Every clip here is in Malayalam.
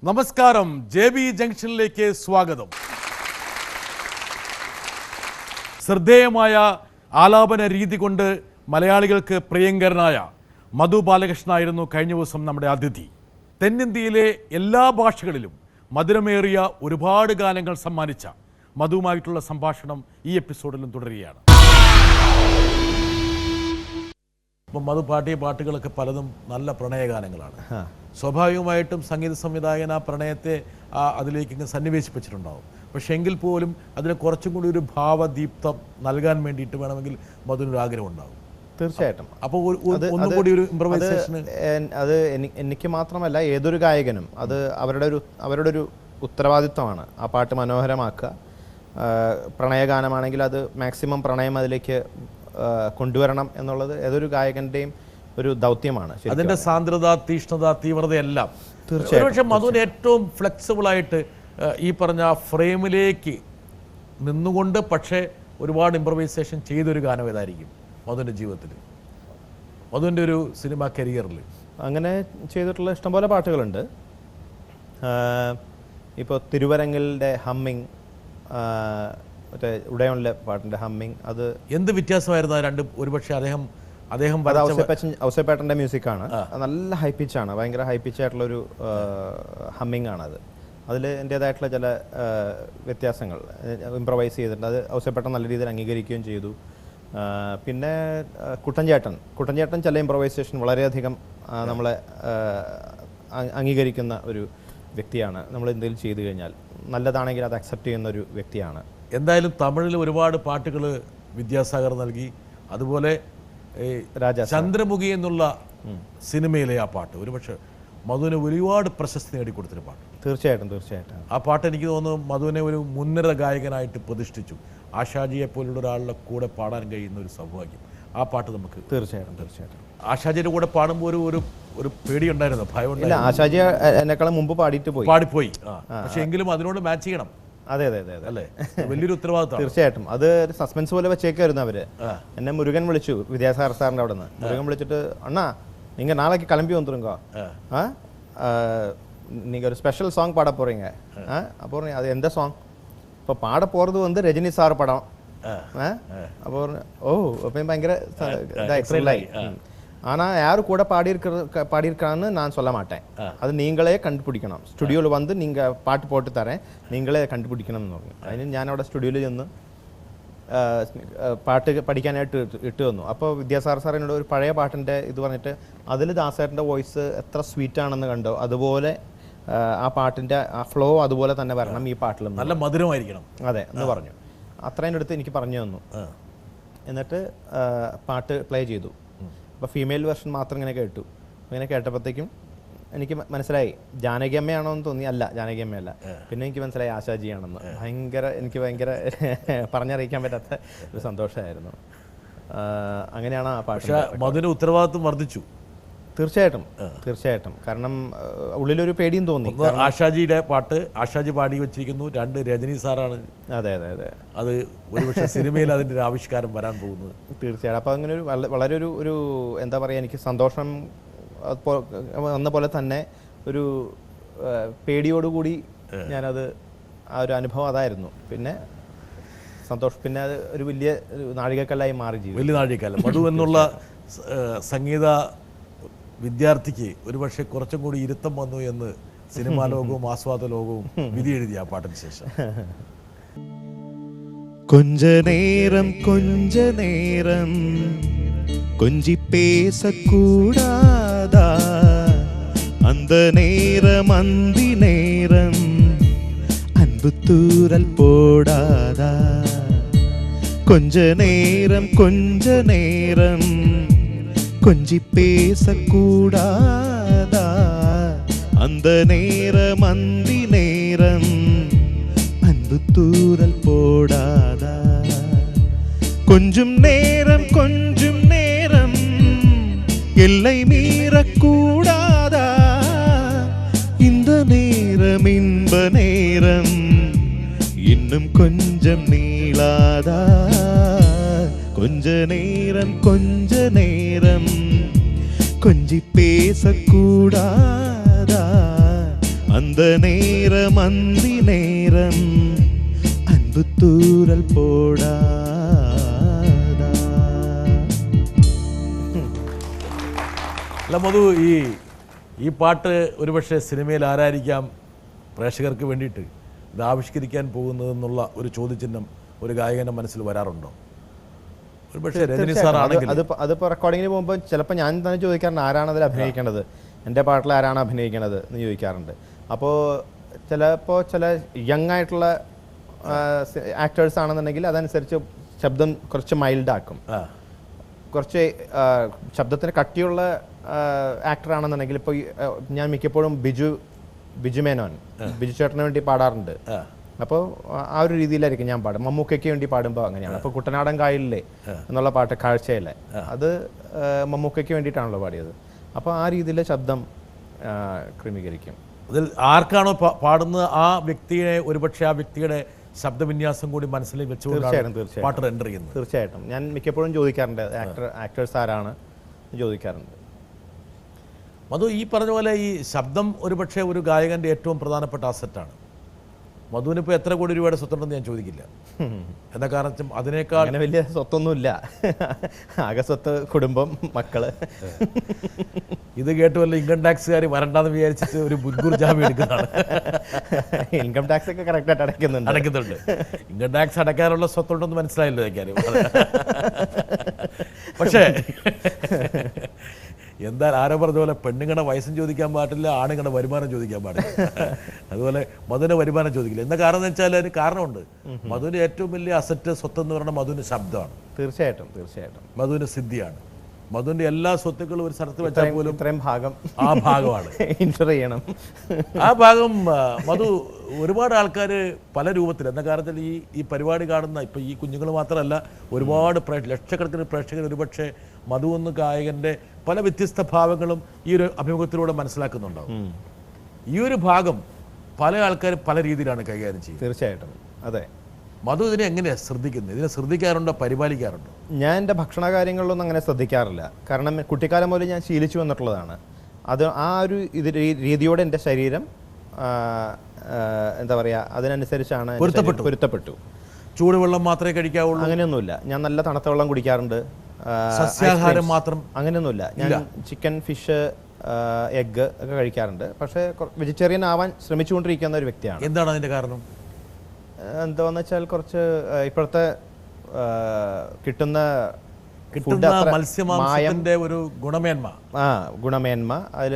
നമസ്കാരം, JB ജംഗ്ഷനിലേക്ക് സ്വാഗതം. ശ്രദ്ധേയമായ ആലാപന രീതി കൊണ്ട് മലയാളികൾക്ക് പ്രിയങ്കരനായ മധു ബാലകൃഷ്ണനായിരുന്നു കഴിഞ്ഞ ദിവസം നമ്മുടെ അതിഥി. തെന്നിന്ത്യയിലെ എല്ലാ ഭാഷകളിലും മധുരമേറിയ ഒരുപാട് ഗാനങ്ങൾ സമ്മാനിച്ച മധുവുമായിട്ടുള്ള സംഭാഷണം ഈ എപ്പിസോഡിലും തുടരുകയാണ്. അപ്പം മധു പാട്ടിയ പാട്ടുകളൊക്കെ പലതും നല്ല പ്രണയഗാനങ്ങളാണ്. സ്വാഭാവികമായിട്ടും സംഗീത സംവിധായകൻ ആ പ്രണയത്തെ അതിലേക്ക് ഇങ്ങ് സന്നിവേശിപ്പിച്ചിട്ടുണ്ടാവും. പക്ഷെ എങ്കിൽ പോലും അതിന് കുറച്ചും കൂടി ഒരു ഭാവദീപ്തം നൽകാൻ വേണ്ടിയിട്ട് വേണമെങ്കിൽ മധുവിനൊരു ആഗ്രഹം ഉണ്ടാകും. തീർച്ചയായിട്ടും. അപ്പോൾ ഒന്നും കൂടി ഒരു ഇംപ്രവൈസേഷൻ അത് എനിക്ക് മാത്രമല്ല ഏതൊരു ഗായകനും അത് അവരുടെ ഒരു ഉത്തരവാദിത്വമാണ് ആ പാട്ട് മനോഹരമാക്കുക. പ്രണയഗാനമാണെങ്കിൽ അത് മാക്സിമം പ്രണയം അതിലേക്ക് കൊണ്ടുവരണം എന്നുള്ളത് ഏതൊരു ഗായകന്റെയും ഒരു ദൗത്യമാണ്. അതിന്റെ സാന്ദ്രത, തീഷ്ണത, തീവ്രതയെല്ലാം തീർച്ചയായും. പക്ഷെ മധുവിന് ഏറ്റവും ഫ്ലെക്സിബിൾ ആയിട്ട് ഈ പറഞ്ഞ ഫ്രെയിമിലേക്ക് നിന്നുകൊണ്ട് പക്ഷേ ഒരുപാട് ഇംപ്രവൈസേഷൻ ചെയ്തൊരു ഗാനം ഏതായിരിക്കും മധുവിൻ്റെ ജീവിതത്തിൽ, മധുവിൻ്റെ ഒരു സിനിമ കരിയറിൽ? അങ്ങനെ ചെയ്തിട്ടുള്ള ഇഷ്ടംപോലെ പാട്ടുകളുണ്ട്. ഇപ്പോൾ തിരുവരങ്ങലിൻ്റെ ഹമ്മിങ്, മറ്റേ ഉടയോണിലെ പാട്ടിൻ്റെ ഹമ്മിങ്, അത് എന്ത് വ്യത്യാസമായിരുന്നു ആ രണ്ടും? ഒരുപക്ഷെ അദ്ദേഹം ഔസേപ്പേട്ടൻ്റെ മ്യൂസിക്കാണ്. നല്ല ഹൈ പിച്ചാണ്, ഭയങ്കര ഹൈ പിച്ചായിട്ടുള്ളൊരു ഹമ്മിങ് ആണത്. അതിൽ എൻ്റേതായിട്ടുള്ള ചില വ്യത്യാസങ്ങൾ ഇംപ്രവൈസ് ചെയ്തിട്ടുണ്ട്. അത് ഔസേപ്പേട്ടൻ നല്ല രീതിയിൽ അംഗീകരിക്കുകയും ചെയ്തു. പിന്നെ കുട്ടൻചേട്ടൻ ചില ഇംപ്രവൈസേഷൻ വളരെയധികം നമ്മളെ അംഗീകരിക്കുന്ന ഒരു വ്യക്തിയാണ്. നമ്മൾ എന്തെങ്കിലും ചെയ്തു കഴിഞ്ഞാൽ നല്ലതാണെങ്കിൽ അത് അക്സെപ്റ്റ് ചെയ്യുന്ന ഒരു വ്യക്തിയാണ്. എന്തായാലും തമിഴിൽ ഒരുപാട് പാട്ടുകൾ വിദ്യാസാഗർ നൽകി. അതുപോലെ ചന്ദ്രമുഖി എന്നുള്ള സിനിമയിലെ ആ പാട്ട് ഒരുപക്ഷെ മധുവിന് ഒരുപാട് പ്രശസ്തി നേടിക്കൊടുത്തൊരു പാട്ട്. തീർച്ചയായിട്ടും ആ പാട്ട് എനിക്ക് തോന്നുന്നു മധുവിനെ ഒരു മുൻനിര ഗായകനായിട്ട് പ്രതിഷ്ഠിച്ചു. ആശാജിയെ പോലുള്ള ഒരാളുടെ കൂടെ പാടാൻ കഴിയുന്ന ഒരു സൗഭാഗ്യം ആ പാട്ട് നമുക്ക്. തീർച്ചയായിട്ടും ആശാജിയുടെ കൂടെ പാടുമ്പോൾ ഒരു പേടിയുണ്ടായിരുന്നു, ഭയം. ആശാജി എന്നെക്കാളും മുമ്പ് പാടിപ്പോയി. പക്ഷെ എങ്കിലും അതിനോട് മാച്ച് ചെയ്യണം. അതെ അല്ലേ, വലിയൊരു ഉത്തരവാദിത്വം. തീർച്ചയായിട്ടും. അത് ഒരു സസ്പെൻസ് പോലെ വെച്ചേക്കായിരുന്നു അവര്. എന്നെ മുരുകൻ വിളിച്ചു, വിദ്യാസാഗർ സാറിന്റെ അവിടെ നിന്ന്. മുരുകൻ വിളിച്ചിട്ട്, അണ്ണാ நீங்க நாளைக்கு கிளம்பி வந்துருங்க, நீங்க ஒரு ஸ்பெஷல் சாங் பாட போறீங்க. அப்போ அது எந்த சாங்? இப்போ பாட போறது வந்து ரஜினி சார் படம். அப்போ ஓ அப்பயும் பயங்கர இதாയി. ஆனால் யாரு கூட பாடியிருக்கான்னு நான் சொல்ல மாட்டேன், அது நீங்களே കണ്ടുപിടിക്കണം. സ്റ്റുഡിയോയിൽ വന്ന് നിങ്ങൾ പാട്ട് പോട്ട് തരേൻ, നിങ്ങളെ കണ്ടുപിടിക്കണം എന്ന് പറഞ്ഞു. അതിന് ഞാൻ അവിടെ സ്റ്റുഡിയോയിൽ ചെന്ന് പാട്ട് പഠിക്കാനായിട്ട് ഇട്ട് വന്നു. അപ്പോൾ വിദ്യാസാഗർ സാർ എന്നോട് ഒരു പഴയ പാട്ടിൻ്റെ ഇത് പറഞ്ഞിട്ട് അതിൽ ദാസേട്ടൻ്റെ വോയിസ് എത്ര സ്വീറ്റ് ആണെന്ന് കണ്ടോ, അതുപോലെ ആ പാട്ടിൻ്റെ ആ ഫ്ലോ അതുപോലെ തന്നെ വരണം ഈ പാട്ടിൽ, നല്ല മധുരമായിരിക്കണം. അതെ എന്ന് പറഞ്ഞു. അത്രയും അടുത്ത് എനിക്ക് പറഞ്ഞു തന്നു. എന്നിട്ട് പാട്ട് പ്ലേ ചെയ്തു. അപ്പോൾ ഫീമെയിൽ വെർഷൻ മാത്രം ഇങ്ങനെ കേട്ടു. ഇങ്ങനെ കേട്ടപ്പോഴത്തേക്കും എനിക്ക് മനസ്സിലായി ജാനകി അമ്മയാണോ എന്ന് തോന്നി. അല്ല, ജാനകി അമ്മയല്ല. പിന്നെ എനിക്ക് മനസ്സിലായി ആശാജിയാണെന്ന്. എനിക്ക് ഭയങ്കര പറഞ്ഞറിയിക്കാൻ പറ്റാത്ത ഒരു സന്തോഷമായിരുന്നു. അങ്ങനെയാണ് ആ പാട്ട്. മധുവിന്റെ ഉത്തരവാദിത്വം വർദ്ധിച്ചു. തീർച്ചയായിട്ടും. കാരണം ഉള്ളിലൊരു പേടിയും തോന്നി. ആശാജിയുടെ പാട്ട് ആശാജി പാടി വെച്ചിരിക്കുന്നു, 2 രജനി സാറാണ്. അതെ. അത് ഒരുപക്ഷെ സിനിമയിൽ അതിൻ്റെ ഒരു ആവിഷ്കാരം വരാൻ പോകുന്നത്. തീർച്ചയായിട്ടും. അപ്പോൾ അങ്ങനെ ഒരു വളരെ ഒരു എന്താ പറയുക, എനിക്ക് സന്തോഷം വന്ന പോലെ തന്നെ ഒരു പേടിയോടുകൂടി ഞാനത് ആ ഒരു അനുഭവം അതായിരുന്നു. പിന്നെ സന്തോഷം, പിന്നെ അത് ഒരു വലിയ നാഴികക്കല്ലായി മാറി. വലിയ നാഴികക്കല്ല. മധു എന്നുള്ള സംഗീത വിദ്യാർത്ഥിക്ക് ഒരുപക്ഷെ കുറച്ചും കൂടി ഇരുത്തം വന്നു എന്ന് സിനിമാ ലോകവും ആസ്വാദ ലോകവും വിധി എഴുതി ആ പാട്ടിന് ശേഷം. கொஞ்ச நேரம் கொஞ்சி பேசக்கூடாதா, அந்த நேரம் அந்தி நேரம் அன்பு தூரல் போடாதா. கொஞ்ச நேரம் கொஞ்சி பேசக்கூடாதா, அந்த நேரம் அந்தி நேரம் அன்பு தூரல் போடாதா. கொஞ்சம் நேரம் எல்லை மீறக்கூடாதா, இந்த நேரம் இன்ப நேரம் இன்னும் கொஞ்சம் நீளாதா. கொஞ்ச நேரம் கொஞ்சி பேசக்கூடாதா, அந்த நேரம் அந்தி நேரம் அன்பு தூரல் போடாதா. അല്ല മധു, ഈ പാട്ട് ഒരുപക്ഷെ സിനിമയിൽ ആരായിരിക്കാം പ്രേക്ഷകർക്ക് വേണ്ടിയിട്ട് ഇത് ആവിഷ്കരിക്കാൻ പോകുന്നതെന്നുള്ള ഒരു ചോദ്യചിഹ്നം ഒരു ഗായകൻ്റെ മനസ്സിൽ വരാറുണ്ടോ? ഒരുപക്ഷെ രജനി സാർ ആണെങ്കിൽ അതിപ്പോൾ റെക്കോർഡിങ്ങിന് പോകുമ്പോൾ ചിലപ്പോൾ ഞാൻ തന്നെ ചോദിക്കാറുണ്ട് ആരാണ് അതിൽ അഭിനയിക്കേണ്ടത്, എൻ്റെ പാട്ടിൽ ആരാണ് അഭിനയിക്കേണ്ടത് എന്ന് ചോദിക്കാറുണ്ട്. അപ്പോൾ ചിലപ്പോൾ ചില യങ് ആയിട്ടുള്ള ആക്ടേഴ്സ് ആണെന്നുണ്ടെങ്കിൽ അതനുസരിച്ച് ശബ്ദം കുറച്ച് മൈൽഡാക്കും. കുറച്ച് ശബ്ദത്തിന് കട്ടിയുള്ള ആക്ടർ ആണെന്നുണ്ടെങ്കിൽ ഇപ്പോൾ ഞാൻ മിക്കപ്പോഴും ബിജു മേനോൻ, ബിജു ചേട്ടന് വേണ്ടി പാടാറുണ്ട്. അപ്പോൾ ആ ഒരു രീതിയിലായിരിക്കും ഞാൻ പാടും. മമ്മൂക്കയ്ക്ക് വേണ്ടി പാടുമ്പോൾ അങ്ങനെയാണ്. അപ്പോൾ കുട്ടനാടൻ കായലിലെ എന്നുള്ള പാട്ട് കാഴ്ചയിലെ അത് മമ്മൂക്കയ്ക്ക് വേണ്ടിയിട്ടാണല്ലോ പാടിയത്. അപ്പോൾ ആ രീതിയിൽ ശബ്ദം ക്രമീകരിക്കും. അതിൽ ആർക്കാണോ പാടുന്നത് ആ വ്യക്തിയെ ഒരുപക്ഷെ ആ വ്യക്തിയുടെ ശബ്ദവിന്യാസം കൂടി മനസ്സിൽ വെച്ചുകൊണ്ടാണ് പാട്ട് റെൻഡർ ചെയ്യുന്നത്. തീർച്ചയായിട്ടും ഞാൻ മിക്കപ്പോഴും ചോദിക്കാറുണ്ട് ആക്ടേഴ്സ് ആരാണ് ചോദിക്കാറുണ്ട്. മധു, ഈ പറഞ്ഞ പോലെ ഈ ശബ്ദം ഒരുപക്ഷെ ഒരു ഗായകൻ്റെ ഏറ്റവും പ്രധാനപ്പെട്ട അസറ്റാണ്. മധുവിന് ഇപ്പോൾ എത്ര കോടി രൂപയുടെ സ്വത്തുണ്ടെന്ന് ഞാൻ ചോദിക്കില്ല. എന്താ കാരണം അതിനേക്കാൾ അങ്ങനെ വലിയ സ്വത്തൊന്നുമില്ല. ആകെ സ്വത്ത് കുടുംബം, മക്കള്. ഇത് കേട്ട് വല്ല ഇൻകം ടാക്സുകാർ വരണ്ടെന്ന് വിചാരിച്ചിട്ട് ഒരു മുൻകൂർ ജാമ്യം എടുക്കുന്നതാണ്. ഇൻകം ടാക്സ് ഒക്കെ കറക്റ്റായിട്ട് അടയ്ക്കുന്നുണ്ട്. ഇൻകം ടാക്സ് അടയ്ക്കാനുള്ള സ്വത്തുണ്ടെന്ന് മനസ്സിലായല്ലോ കാര്യം. പക്ഷേ എന്താ ആരോ പറഞ്ഞ പോലെ പെണ്ണുങ്ങളുടെ വയസ്സും ചോദിക്കാൻ പാടില്ല, ആണുങ്ങളുടെ വരുമാനം ചോദിക്കാൻ പാടില്ല. അതുപോലെ മധുവിൻ്റെ വരുമാനം ചോദിക്കില്ല. എന്താ കാരണം എന്ന് വെച്ചാൽ അതിന് കാരണമുണ്ട്. മധുവിൻ്റെ ഏറ്റവും വലിയ അസറ്റ് സ്വത്ത് എന്ന് പറഞ്ഞാൽ മധുവിൻ്റെ ശബ്ദമാണ്. തീർച്ചയായിട്ടും മധുവിൻ്റെ സിദ്ധിയാണ്. മധുവിൻ്റെ എല്ലാ സ്വത്തുക്കളും ഒരു സ്ഥലത്ത് വെച്ചാൽ പോലും ഇത്രയും ഭാഗം ആ ഭാഗമാണ് ഇൻഷുർ ചെയ്യണം. ആ ഭാഗം മധു ഒരുപാട് ആൾക്കാർ പല രൂപത്തിൽ, എന്താ കാരണത്തിൽ ഈ പരിപാടി കാണുന്ന ഇപ്പം ഈ കുഞ്ഞുങ്ങൾ മാത്രമല്ല, ഒരുപാട് ലക്ഷക്കണക്കിന് പ്രേക്ഷകർ ഒരുപക്ഷെ മധു എന്ന ഗായകൻ്റെ പല വ്യത്യസ്ത ഭാവങ്ങളും ഈ ഒരു അഭിമുഖത്തിലൂടെ മനസ്സിലാക്കുന്നുണ്ടാവും. ഈ ഒരു ഭാഗം പല ആൾക്കാരും പല രീതിയിലാണ് കൈകാര്യം ചെയ്യുന്നത്. തീർച്ചയായിട്ടും അതെ. മധു ഇതിനെ എങ്ങനെയാണ് ശ്രദ്ധിക്കുന്നത്? ഇതിനെ ശ്രദ്ധിക്കാറുണ്ടോ, പരിപാലിക്കാറുണ്ടോ? ഞാൻ എൻ്റെ ഭക്ഷണ കാര്യങ്ങളിലൊന്നും അങ്ങനെ ശ്രദ്ധിക്കാറില്ല. കാരണം കുട്ടിക്കാലം മുതൽ ഞാൻ ശീലിച്ചു വന്നിട്ടുള്ളതാണ്. അത് ആ ഒരു രീതിയോടെ എൻ്റെ ശരീരം എന്താ പറയുക അതിനനുസരിച്ചാണ് പൊരുത്തപ്പെട്ടു. ചൂടുവെള്ളം മാത്രമേ കഴിക്കാവുള്ളൂ? അങ്ങനെയൊന്നുമില്ല. ഞാൻ നല്ല തണുത്ത വെള്ളം കുടിക്കാറുണ്ട്. സസ്യാഹാരം മാത്രം? അങ്ങനെയൊന്നുമില്ല. ഞാൻ ചിക്കൻ, ഫിഷ്, എഗ്ഗ് ഒക്കെ കഴിക്കാറുണ്ട്. പക്ഷേ വെജിറ്റേറിയൻ ആവാൻ ശ്രമിച്ചുകൊണ്ടിരിക്കുന്ന ഒരു വ്യക്തിയാണ്. എന്താണ് അതിൻ്റെ കാരണം? എന്താന്ന് വെച്ചാൽ കുറച്ച് ഇപ്പോഴത്തെ കിട്ടുന്ന മത്സ്യമാംസത്തിന്റെ ഒരു ഗുണമേന്മ അതിൽ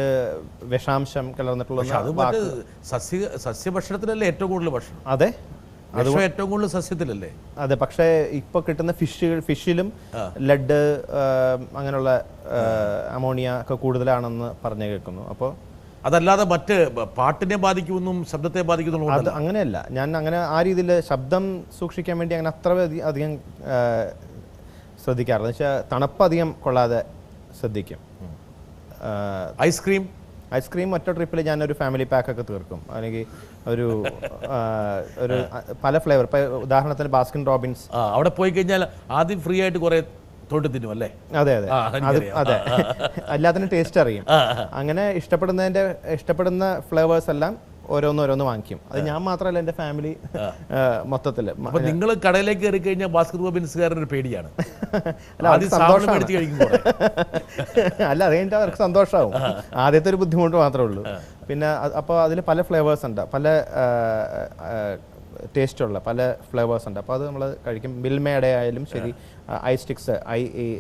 വിഷാംശം കലർന്നിട്ടുള്ള സസ്യഭക്ഷണത്തിലല്ലേ ഏറ്റവും കൂടുതൽ ഭക്ഷണം? അതെ, അത് ഏറ്റവും കൂടുതൽ സസ്യത്തിലല്ലേ? അതെ. പക്ഷേ ഇപ്പൊ കിട്ടുന്ന ഫിഷിലും ലെഡ് അങ്ങനെയുള്ള അമോണിയ ഒക്കെ കൂടുതലാണെന്ന് പറഞ്ഞു കേൾക്കുന്നു. അപ്പോൾ അതല്ലാതെ മറ്റ് പാട്ടിനെ ബാധിക്കുമെന്നും ശബ്ദത്തെ ബാധിക്കുന്നു അത് അങ്ങനെയല്ല. ഞാൻ അങ്ങനെ ആ രീതിയിൽ ശബ്ദം സൂക്ഷിക്കാൻ വേണ്ടി അങ്ങനെ അത്ര അധികം ശ്രദ്ധിക്കാറില്ല. എന്ന് വെച്ചാൽ തണുപ്പ് അധികം കൊള്ളാതെ ശ്രദ്ധിക്കും. ഐസ്ക്രീം ഒറ്റ ട്രിപ്പിൽ ഞാനൊരു ഫാമിലി പാക്കൊക്കെ തീർക്കും. അല്ലെങ്കിൽ ഒരു പല ഫ്ലേവർ. ഇപ്പം ഉദാഹരണത്തിന് ബാസ്കിൻ റോബിൻസ് അവിടെ പോയി കഴിഞ്ഞാൽ ആദ്യം ഫ്രീ ആയിട്ട് കുറേ തൊട്ട് തിന്നും അല്ലേ? അതെ. എല്ലാത്തിനും ടേസ്റ്റ് അറിയും. അങ്ങനെ ഇഷ്ടപ്പെടുന്ന ഫ്ലേവേഴ്സ് എല്ലാം ഓരോന്ന് വാങ്ങിക്കും. അത് ഞാൻ മാത്രമല്ല, എൻ്റെ ഫാമിലി മൊത്തത്തിൽ. അപ്പൊ നിങ്ങൾ കടയിലേക്ക് കയറി കഴിഞ്ഞാൽ ബാസ്കറ്റ് റോബിൻസുകാരൻ്റെ ഒരു പേടിയാണ്. അല്ല, അത് കഴിഞ്ഞിട്ട് അവർക്ക് സന്തോഷമാവും. ആദ്യത്തെ ഒരു ബുദ്ധിമുട്ട് മാത്രമേ ഉള്ളൂ. പിന്നെ അപ്പോൾ അതിൽ പല ഫ്ലേവേഴ്സ് ഉണ്ട്, പല ടേസ്റ്റുള്ള പല ഫ്ലേവേഴ്സ് ഉണ്ട്. അപ്പോൾ അത് നമ്മൾ കഴിക്കും. മിൽമയുടെ ആയാലും ശരി, ഐ സ്റ്റിക്സ്,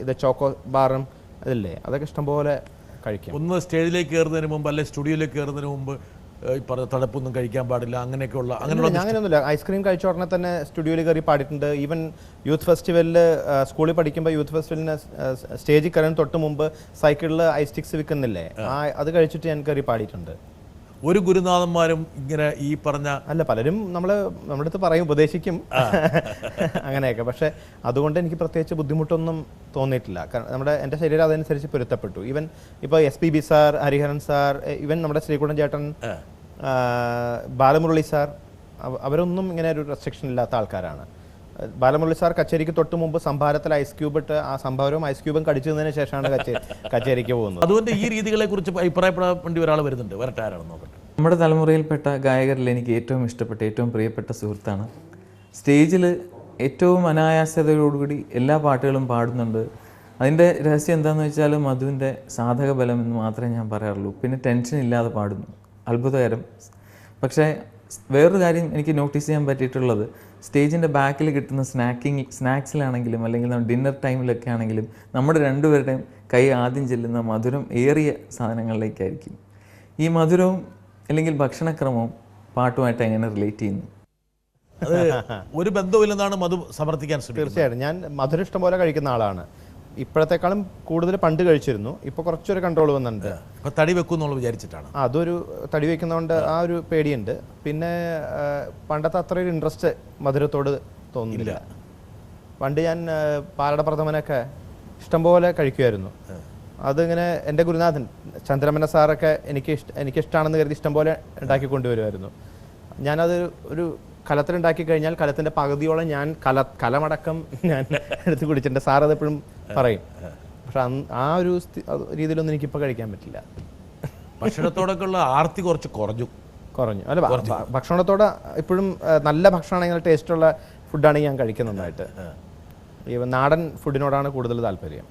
ഇത് ചോക്കോ ബാറും അതില്ലേ, അതൊക്കെ ഇഷ്ടംപോലെ കഴിക്കും. ഒന്ന് സ്റ്റേജിലേക്ക് കയറുന്നതിന് മുമ്പ് അല്ലെ സ്റ്റുഡിയോയിലേക്ക് കയറുന്നതിന് മുമ്പ് തണുപ്പൊന്നും കഴിക്കാൻ പാടില്ല അങ്ങനെയൊക്കെയുള്ള അങ്ങനെയൊന്നുമില്ല. ഐസ്ക്രീം കഴിച്ച ഉടനെ തന്നെ സ്റ്റുഡിയോയിൽ കയറി പാടിയിട്ടുണ്ട്. ഈവൻ യൂത്ത് ഫെസ്റ്റിവലിൽ സ്കൂളിൽ പഠിക്കുമ്പോൾ യൂത്ത് ഫെസ്റ്റിവലിന് സ്റ്റേജിൽ കയറാൻ തൊട്ട് മുമ്പ് സൈക്കിളിൽ ഐ സ്റ്റിക്സ് വിൽക്കുന്നില്ലേ, അത് കഴിച്ചിട്ട് ഞാൻ കയറി പാടിയിട്ടുണ്ട്. ഒരു ഗുരുനാഥന്മാരും ഇങ്ങനെ ഈ പറഞ്ഞ അല്ല, പലരും നമ്മുടെ അടുത്ത് പറയും, ഉപദേശിക്കും അങ്ങനെയൊക്കെ. പക്ഷെ അതുകൊണ്ട് എനിക്ക് പ്രത്യേകിച്ച് ബുദ്ധിമുട്ടൊന്നും തോന്നിയിട്ടില്ല. കാരണം എൻ്റെ ശരീരം അതനുസരിച്ച് പൊരുത്തപ്പെട്ടു. ഈവൻ ഇപ്പോൾ SPB sir, Hariharan sir, even നമ്മുടെ ശ്രീകുട്ടൻ ചേട്ടൻ, ബാലമുരളി സാർ, അവരൊന്നും ഇങ്ങനെ ഒരു റെസ്ട്രിക്ഷൻ ഇല്ലാത്ത ആൾക്കാരാണ്. ബാലമുരളി സാർ കച്ചേരിക്ക് തൊട്ട് മുമ്പ് സംഭാരത്തിൽ ഐസ് ക്യൂബ് ഇട്ട് ആ സംഭാരവും ഐസ് ക്യൂബും കടിച്ചതിന് ശേഷമാണ് കച്ചേരിക്ക് പോകുന്നത്. അതുകൊണ്ട് ഈ രീതികളെ കുറിച്ച് അഭിപ്രായപ്പെടാൻ വേണ്ടി ഒരാൾ വരുന്നുണ്ട്. വരട്ടെ, ആരാണെന്ന് നോക്കട്ടെ. നമ്മുടെ തലമുറയിൽപ്പെട്ട ഗായകരിൽ എനിക്ക് ഏറ്റവും ഇഷ്ടപ്പെട്ട ഏറ്റവും പ്രിയപ്പെട്ട സുഹൃത്താണ്. സ്റ്റേജിൽ ഏറ്റവും അനായാസതയോടുകൂടി എല്ലാ പാട്ടുകളും പാടുന്നുണ്ട്. അതിൻ്റെ രഹസ്യം എന്താണെന്ന് വെച്ചാൽ മധുവിൻ്റെ സാധക ബലം എന്ന് മാത്രമേ ഞാൻ പറയാറുള്ളൂ. പിന്നെ ടെൻഷൻ ഇല്ലാതെ പാടുന്നു, അത്ഭുതകരം. പക്ഷേ വേറൊരു കാര്യം എനിക്ക് നോട്ടീസ് ചെയ്യാൻ പറ്റിയിട്ടുള്ളത്, സ്റ്റേജിൻ്റെ ബാക്കിൽ കിട്ടുന്ന സ്നാക്സിലാണെങ്കിലും അല്ലെങ്കിൽ ഡിന്നർ ടൈമിലൊക്കെ ആണെങ്കിലും നമ്മുടെ രണ്ടുപേരുടെയും കൈ ആദ്യം ചെല്ലുന്ന മധുരം ഏറിയ സാധനങ്ങളിലേക്കായിരിക്കും. ഈ മധുരവും അല്ലെങ്കിൽ ഭക്ഷണക്രമവും പാട്ടുമായിട്ട് എങ്ങനെ റിലേറ്റ് ചെയ്യുന്നു? അത് ഒരു ബന്ധവുമില്ലെന്നാണ് മധു സമർത്ഥിക്കാൻ ശ്രമിക്കുന്നത്. തീർച്ചയായിട്ടും ഞാൻ മധുരം ഇഷ്ടം പോലെ കഴിക്കുന്ന ആളാണ്. ഇപ്പോഴത്തെക്കാളും കൂടുതൽ പണ്ട് കഴിച്ചിരുന്നു. ഇപ്പോൾ കുറച്ചൊരു കൺട്രോൾ വന്നിട്ടുണ്ട്. അപ്പോൾ തടി വെക്കുമെന്നുള്ള വിചാരിച്ചിട്ടാണ്. അതൊരു തടി വയ്ക്കുന്നതുകൊണ്ട് ആ ഒരു പേടിയുണ്ട്. പിന്നെ പണ്ടത്തെ അത്രയൊരു ഇൻട്രസ്റ്റ് മധുരത്തോട് തോന്നുന്നില്ല. പണ്ട് ഞാൻ പാലട പ്രഥമനൊക്കെ ഇഷ്ടംപോലെ കഴിക്കുമായിരുന്നു. അതിങ്ങനെ എൻ്റെ ഗുരുനാഥൻ ചന്ദ്രമന സാറൊക്കെ എനിക്കിഷ്ടമാണെന്ന് കരുതി ഇഷ്ടംപോലെ ഉണ്ടാക്കി കൊണ്ടുവരുമായിരുന്നു. ഞാനത് ഒരു കലത്തിലുണ്ടാക്കി കഴിഞ്ഞാൽ കലത്തിൻ്റെ പകുതിയോളം ഞാൻ കലമടക്കം ഞാൻ എടുത്ത് കുടിച്ചിട്ടുണ്ട്. സാർ അതെപ്പോഴും പറയും. പക്ഷെ ആ ഒരു രീതിയിലൊന്നും എനിക്കിപ്പോൾ കഴിക്കാൻ പറ്റില്ല. ഭക്ഷണത്തോടൊക്കെ ഉള്ള ആർത്തി കുറച്ച് കുറഞ്ഞു. അല്ല, ഭക്ഷണത്തോടെ ഇപ്പോഴും നല്ല ഭക്ഷണമാണെങ്കിൽ ടേസ്റ്റുള്ള ഫുഡാണ് ഞാൻ കഴിക്കുന്നതായിട്ട്. ഈ നാടൻ ഫുഡിനോടാണ് കൂടുതൽ താല്പര്യം.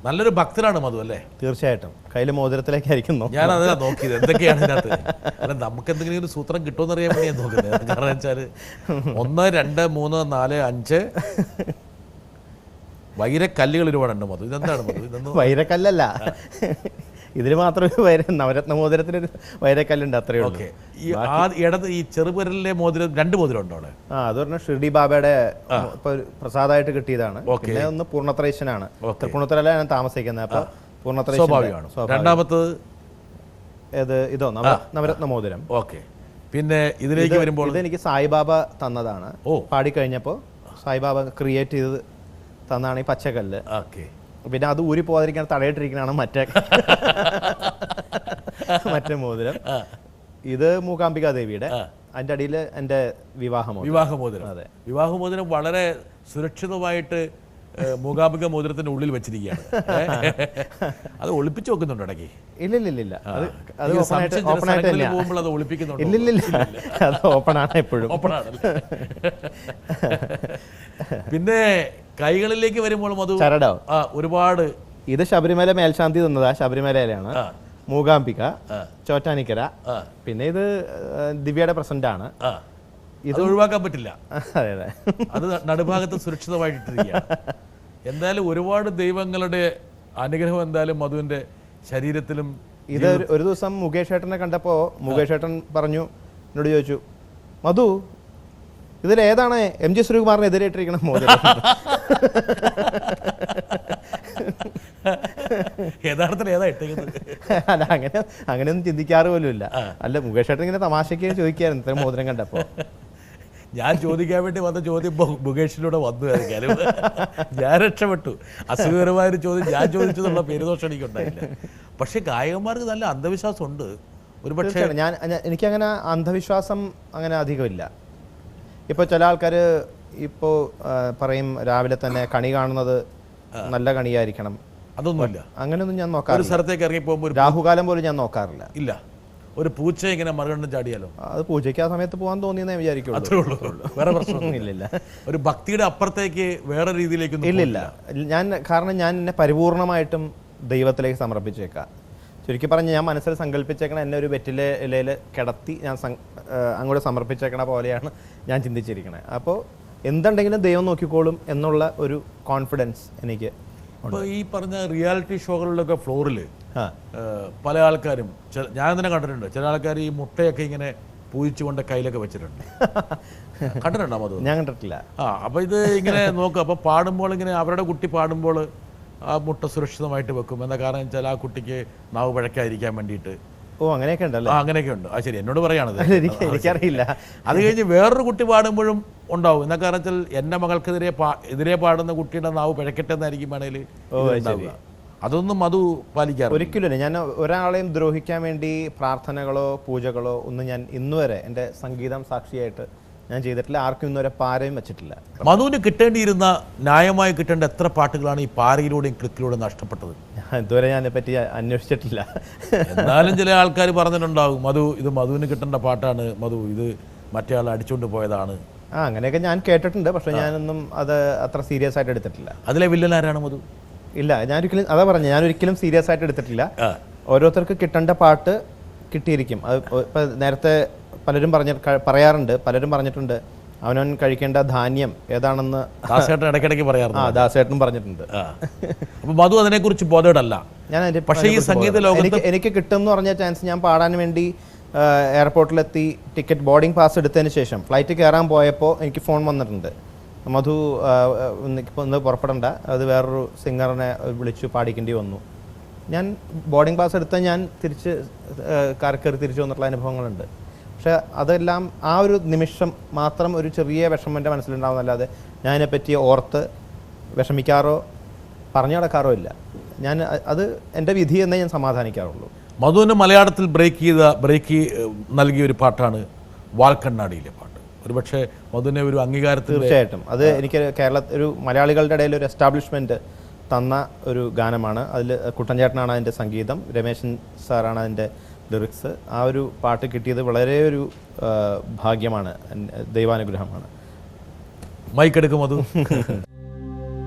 നല്ലൊരു ഭക്തനാണ് മധു അല്ലേ? തീർച്ചയായിട്ടും. കയ്യിൽ മോതിരത്തിലേക്കായിരിക്കും ഞാൻ അതിനാ നോക്കിയത് എന്തൊക്കെയാണ് ഇതിനകത്ത്. അല്ല, നമുക്ക് എന്തെങ്കിലും ഒരു സൂത്രം കിട്ടുമെന്ന് അറിയാൻ വേണ്ടി ഞാൻ നോക്കുന്നത്. കാരണം വെച്ചാൽ 1 2 3 4 5 വൈരക്കല്ലുകൾ ഒരുപാടുണ്ട് മധു. ഇതെന്താണ് മധു? ഇതൊന്നും വൈരക്കല്ലല്ല, ഇതിന് മാത്രമേ നവരത്ന മോതിരത്തിനൊരു വൈരക്കല്ലുണ്ട്, അത്രയേ ഉള്ളൂ. ഇടത് ഈ ചെറുപരലിലെ മോതിരം 2 മോതിരം ഉണ്ടോ അവിടെ? അത് പറഞ്ഞാൽ ഷിർഡി ബാബയുടെ പ്രസാദമായിട്ട് കിട്ടിയതാണ്. പിന്നെ ഒന്ന് പൂർണ്ണത്രേശനാണ്. തൃപ്പൂണിത്തുറയിലാണ് ഞാൻ താമസിക്കുന്നത്. അപ്പൊ സ്വാഭാവികമാണ്. രണ്ടാമത്തത് ഇതോ നവരത്ന മോതിരം. ഓക്കെ. പിന്നെ ഇതിലേക്ക് വരുമ്പോൾ ഇത് എനിക്ക് സായിബാബ തന്നതാണ്. പാടിക്കഴിഞ്ഞപ്പോൾ സായിബാബ ക്രിയേറ്റ് ചെയ്ത് തന്നാണ് ഈ പച്ചക്കല്ല്. ഓക്കെ. പിന്നെ അത് ഊരി പോകാതിരിക്കാൻ തടയിട്ടിരിക്കണാണ് മറ്റേ മോതിരം. ഇത് മൂകാംബിക ദേവിയുടെ. അതിൻ്റെ അടിയിൽ എൻ്റെ വിവാഹമോതിരം. അതെ, വിവാഹമോതിരം വളരെ സുരക്ഷിതമായിട്ട് മൂകാംബിക മോതിരത്തിന്റെ ഉള്ളിൽ വെച്ചിരിക്കുകയാണ്. അത് ഒളിപ്പിച്ചു വെക്കുന്നുണ്ടോ ഇടയ്ക്ക്? ഇല്ലില്ല, അത് പോകുമ്പോൾ അത് ഒളിപ്പിക്കുന്നുണ്ട്. ഇല്ലില്ല, അത് ഓപ്പണാണ്, എപ്പോഴും ഓപ്പണാണ്. പിന്നെ കൈകളിലേക്ക് വരുമ്പോൾ അത് ചരടോ ഒരുപാട്. ഇത് ശബരിമല മേൽശാന്തി തന്നതാ. ശബരിമലയിലാണ്. മൂകാംബിക, ചോറ്റാനിക്കര. പിന്നെ ഇത് ദിവ്യയുടെ പ്രസന്റ് ആണ്. ഇത് ഒഴിവാക്കാൻ പറ്റില്ല. അതെ അതെ, അത് നടുഭാഗത്ത് സുരക്ഷിതമായിട്ടിരിക്കുകയാണ്. എന്തായാലും ഒരുപാട് ദൈവങ്ങളുടെ അനുഗ്രഹം എന്തായാലും മധുവിന്റെ ശരീരത്തിലും. ഇത് ഒരു ദിവസം മുകേഷ് ഏട്ടനെ കണ്ടപ്പോ മുകേഷ് ഏട്ടൻ പറഞ്ഞു, എന്നോട് ചോദിച്ചു, മധു ഇതിലേതാണ് MG ശ്രീകുമാറിന് എതിരായിട്ടിരിക്കണ മോതിരം? യഥാർത്ഥത്തിൽ ഏതാ ഇട്ടേക്കുന്നത്? അല്ല, അങ്ങനെയൊന്നും ചിന്തിക്കാറ് പോലും ഇല്ല. അല്ല, മുകേഷ് ഏട്ടൻ ഇങ്ങനെ തമാശയ്ക്ക് ചോദിക്കായിരുന്നു ഇത്രയും മോതിരം കണ്ടപ്പോ. ഞാൻ ചോദിക്കാൻ വേണ്ടി വന്ന ചോദ്യം മുകേഷിലൂടെ വന്നു. കാര്യം ഞാൻ രക്ഷപ്പെട്ടു. അസുഖകരമായൊരു ചോദ്യം ഞാൻ ചോദിച്ചതുള്ള പേരുദോഷം എനിക്കുണ്ടായില്ല. പക്ഷെ ഗായകന്മാർക്ക് നല്ല അന്ധവിശ്വാസമുണ്ട്. ഒരുപക്ഷെ എനിക്കങ്ങനെ അന്ധവിശ്വാസം അങ്ങനെ അധികമില്ല. ഇപ്പോൾ ചില ആൾക്കാർ ഇപ്പോൾ പറയും രാവിലെ തന്നെ കണി കാണുന്നത് നല്ല കണിയായിരിക്കണം. അതൊന്നുമില്ല, അങ്ങനെയൊന്നും ഞാൻ നോക്കാറില്ല. ഒരു സ്ഥലത്തേക്ക് ഇറങ്ങി പോകുമ്പോൾ രാഹുകാലം പോലും ഞാൻ നോക്കാറില്ല. ഇല്ല, ഒരു പൂച്ച ഇങ്ങനെ മറുകണ്ഠം ചാടിയാലോ? അത് പൂജയ്ക്ക് ആ സമയത്ത് പോകാൻ തോന്നിയെന്നേ വിചാരിക്കുള്ളൂ. അത്രേ ഉള്ളൂ, വേറെ പ്രശ്നമൊന്നുമില്ല. ഒരു ഭക്തിയുടെ അപ്പുറത്തേക്ക് വേറെ രീതിയിലേക്ക് ഇല്ലില്ല. കാരണം ഞാൻ എന്നെ പരിപൂർണമായിട്ടും ദൈവത്തിലേക്ക് സമർപ്പിച്ചേക്കാം. ചുരുക്കി പറഞ്ഞ് ഞാൻ മനസ്സിൽ സങ്കല്പിച്ചേക്കണ എന്നെ ഒരു വെറ്റിലെ ഇലയിൽ കിടത്തി ഞാൻ അങ്ങോട്ട് സമർപ്പിച്ചേക്കണ പോലെയാണ് ഞാൻ ചിന്തിച്ചിരിക്കണേ. അപ്പോൾ എന്തുണ്ടെങ്കിലും ദൈവം നോക്കിക്കോളും എന്നുള്ള ഒരു കോൺഫിഡൻസ് എനിക്ക്. ഇപ്പോൾ ഈ പറഞ്ഞ റിയാലിറ്റി ഷോകളിലൊക്കെ ഫ്ലോറിൽ പല ആൾക്കാരും, ഞാൻ തന്നെ കണ്ടിട്ടുണ്ട്, ചില ആൾക്കാർ ഈ മുട്ടയൊക്കെ ഇങ്ങനെ പൂജിച്ചുകൊണ്ട് കയ്യിലൊക്കെ വെച്ചിട്ടുണ്ട്. കണ്ടിട്ടുണ്ടോ അത്? ഞാൻ കണ്ടിട്ടില്ല. അപ്പോൾ ഇത് ഇങ്ങനെ നോക്കുക. അപ്പോൾ പാടുമ്പോൾ ഇങ്ങനെ അവരുടെ കുട്ടി പാടുമ്പോൾ ആ മുട്ട സുരക്ഷിതമായിട്ട് വെക്കും. എന്താ കാരണം വെച്ചാൽ ആ കുട്ടിക്ക് നാവ് പഴക്കാതിരിക്കാൻ വേണ്ടിയിട്ട്. അങ്ങനെയൊക്കെ ഉണ്ടല്ലോ. അങ്ങനെയൊക്കെ ഉണ്ട്. ശരി, എന്നോട് പറയാണത്. എനിക്കറിയില്ല. അത് കഴിഞ്ഞ് വേറൊരു കുട്ടി പാടുമ്പോഴും ഉണ്ടാവും. എന്നാ കാരണം വെച്ചാൽ എൻ്റെ മകൾക്കെതിരെ പാടുന്ന കുട്ടിയുടെ നാവ് പിഴക്കട്ടെ എന്നായിരിക്കും വേണേൽ. അതൊന്നും അത് പാലിക്കാറ് ഒരിക്കലും. ഞാൻ ഒരാളെയും ദ്രോഹിക്കാൻ വേണ്ടി പ്രാർത്ഥനകളോ പൂജകളോ ഒന്നും ഞാൻ ഇന്നുവരെ എൻ്റെ സംഗീതം സാക്ഷിയായിട്ട് ഞാൻ ചെയ്തിട്ടില്ല. ആർക്കും ഇന്നുവരെ പാരയും വെച്ചിട്ടില്ല. മധുവിന് കിട്ടേണ്ടിയിരുന്ന ന്യായമായി കിട്ടേണ്ട എത്ര പാട്ടുകളാണ് ഈ പാരയിലൂടെയും ക്ലിക്കിലൂടെയും നഷ്ടപ്പെട്ടത്? ഇതുവരെ ഞാൻ അതിനെപ്പറ്റി അന്വേഷിച്ചിട്ടില്ല. എന്നാലും ചില ആൾക്കാർ പറഞ്ഞിട്ടുണ്ടാകും, ഇത് മധുവിന് കിട്ടേണ്ട പാട്ടാണ്, മധു ഇത് മറ്റേ ആൾ അടിച്ചുകൊണ്ട് പോയതാണ്. അങ്ങനെയൊക്കെ ഞാൻ കേട്ടിട്ടുണ്ട്. പക്ഷെ ഞാനൊന്നും അത് അത്ര സീരിയസ് ആയിട്ട് എടുത്തിട്ടില്ല. അതിലെ വില്ലൻ ആരാണ് മധു? ഇല്ല, ഞാനൊരിക്കലും അതാ പറഞ്ഞു, ഞാനൊരിക്കലും സീരിയസ് ആയിട്ട് എടുത്തിട്ടില്ല. ഓരോരുത്തർക്ക് കിട്ടേണ്ട പാട്ട് കിട്ടിയിരിക്കും. അത് ഇപ്പം നേരത്തെ പലരും പറയാറുണ്ട്, പലരും പറഞ്ഞിട്ടുണ്ട് അവനവൻ കഴിക്കേണ്ട ധാന്യം ഏതാണെന്ന് ദാസേട്ടൻ ഇടയ്ക്കിടയ്ക്ക് പറയാറുണ്ട്. ദാസേട്ടനും പറഞ്ഞിട്ടുണ്ട്. അപ്പോൾ മധു അതിനെക്കുറിച്ച് ബോധേഡല്ല. ഞാൻ പക്ഷേ ഈ സംഗീത ലോകത്ത് എനിക്ക് കിട്ടും എന്ന് പറഞ്ഞ ചാൻസ്, ഞാൻ പാടാൻ വേണ്ടി എയർപോർട്ടിലെത്തി ടിക്കറ്റ് ബോർഡിംഗ് പാസ് എടുത്തതിന് ശേഷം ഫ്ലൈറ്റ് കയറാൻ പോയപ്പോൾ എനിക്ക് ഫോൺ വന്നിട്ടുണ്ട്, മധു ഒന്ന് പുറപ്പെടണ്ട, അത് വേറൊരു സിംഗറിനെ വിളിച്ചു പാടിക്കേണ്ടി വന്നു. ഞാൻ ബോർഡിംഗ് പാസ് എടുത്താൽ ഞാൻ തിരിച്ച് കാർ കയറി തിരിച്ചു വന്നിട്ടുള്ള അനുഭവങ്ങളുണ്ട്. പക്ഷേ അതെല്ലാം ആ ഒരു നിമിഷം മാത്രം ഒരു ചെറിയ വിഷമം എൻ്റെ മനസ്സിലുണ്ടാവുന്നല്ലാതെ ഞാൻ അതിനെപ്പറ്റി ഓർത്ത് വിഷമിക്കാറോ പറഞ്ഞു നടക്കാറോ ഇല്ല. ഞാൻ അത് എൻ്റെ വിധി എന്നേ ഞാൻ സമാധാനിക്കാറുള്ളൂ. മധുവിന് മലയാളത്തിൽ ബ്രേക്ക് നൽകിയ ഒരു പാട്ടാണ് വാൽക്കണ്ണാടിയിലെ പാട്ട്. ഒരുപക്ഷെ മധുവിനെ ഒരു അംഗീകാരത്തിൽ തീർച്ചയായിട്ടും അത് എനിക്ക് ഒരു മലയാളികളുടെ ഇടയിൽ ഒരു എസ്റ്റാബ്ലിഷ്മെൻറ്റ് തന്ന ഒരു ഗാനമാണ്. അതിൽ കുട്ടൻചേട്ടനാണ് അതിൻ്റെ സംഗീതം, രമേശൻ സാറാണ് അതിൻ്റെ ലിറിക്സ്. ആ ഒരു പാട്ട് കിട്ടിയത് വളരെ ഒരു ഭാഗ്യമാണ്, ദൈവാനുഗ്രഹമാണ്. മൈക്കെടുക്കും മധു.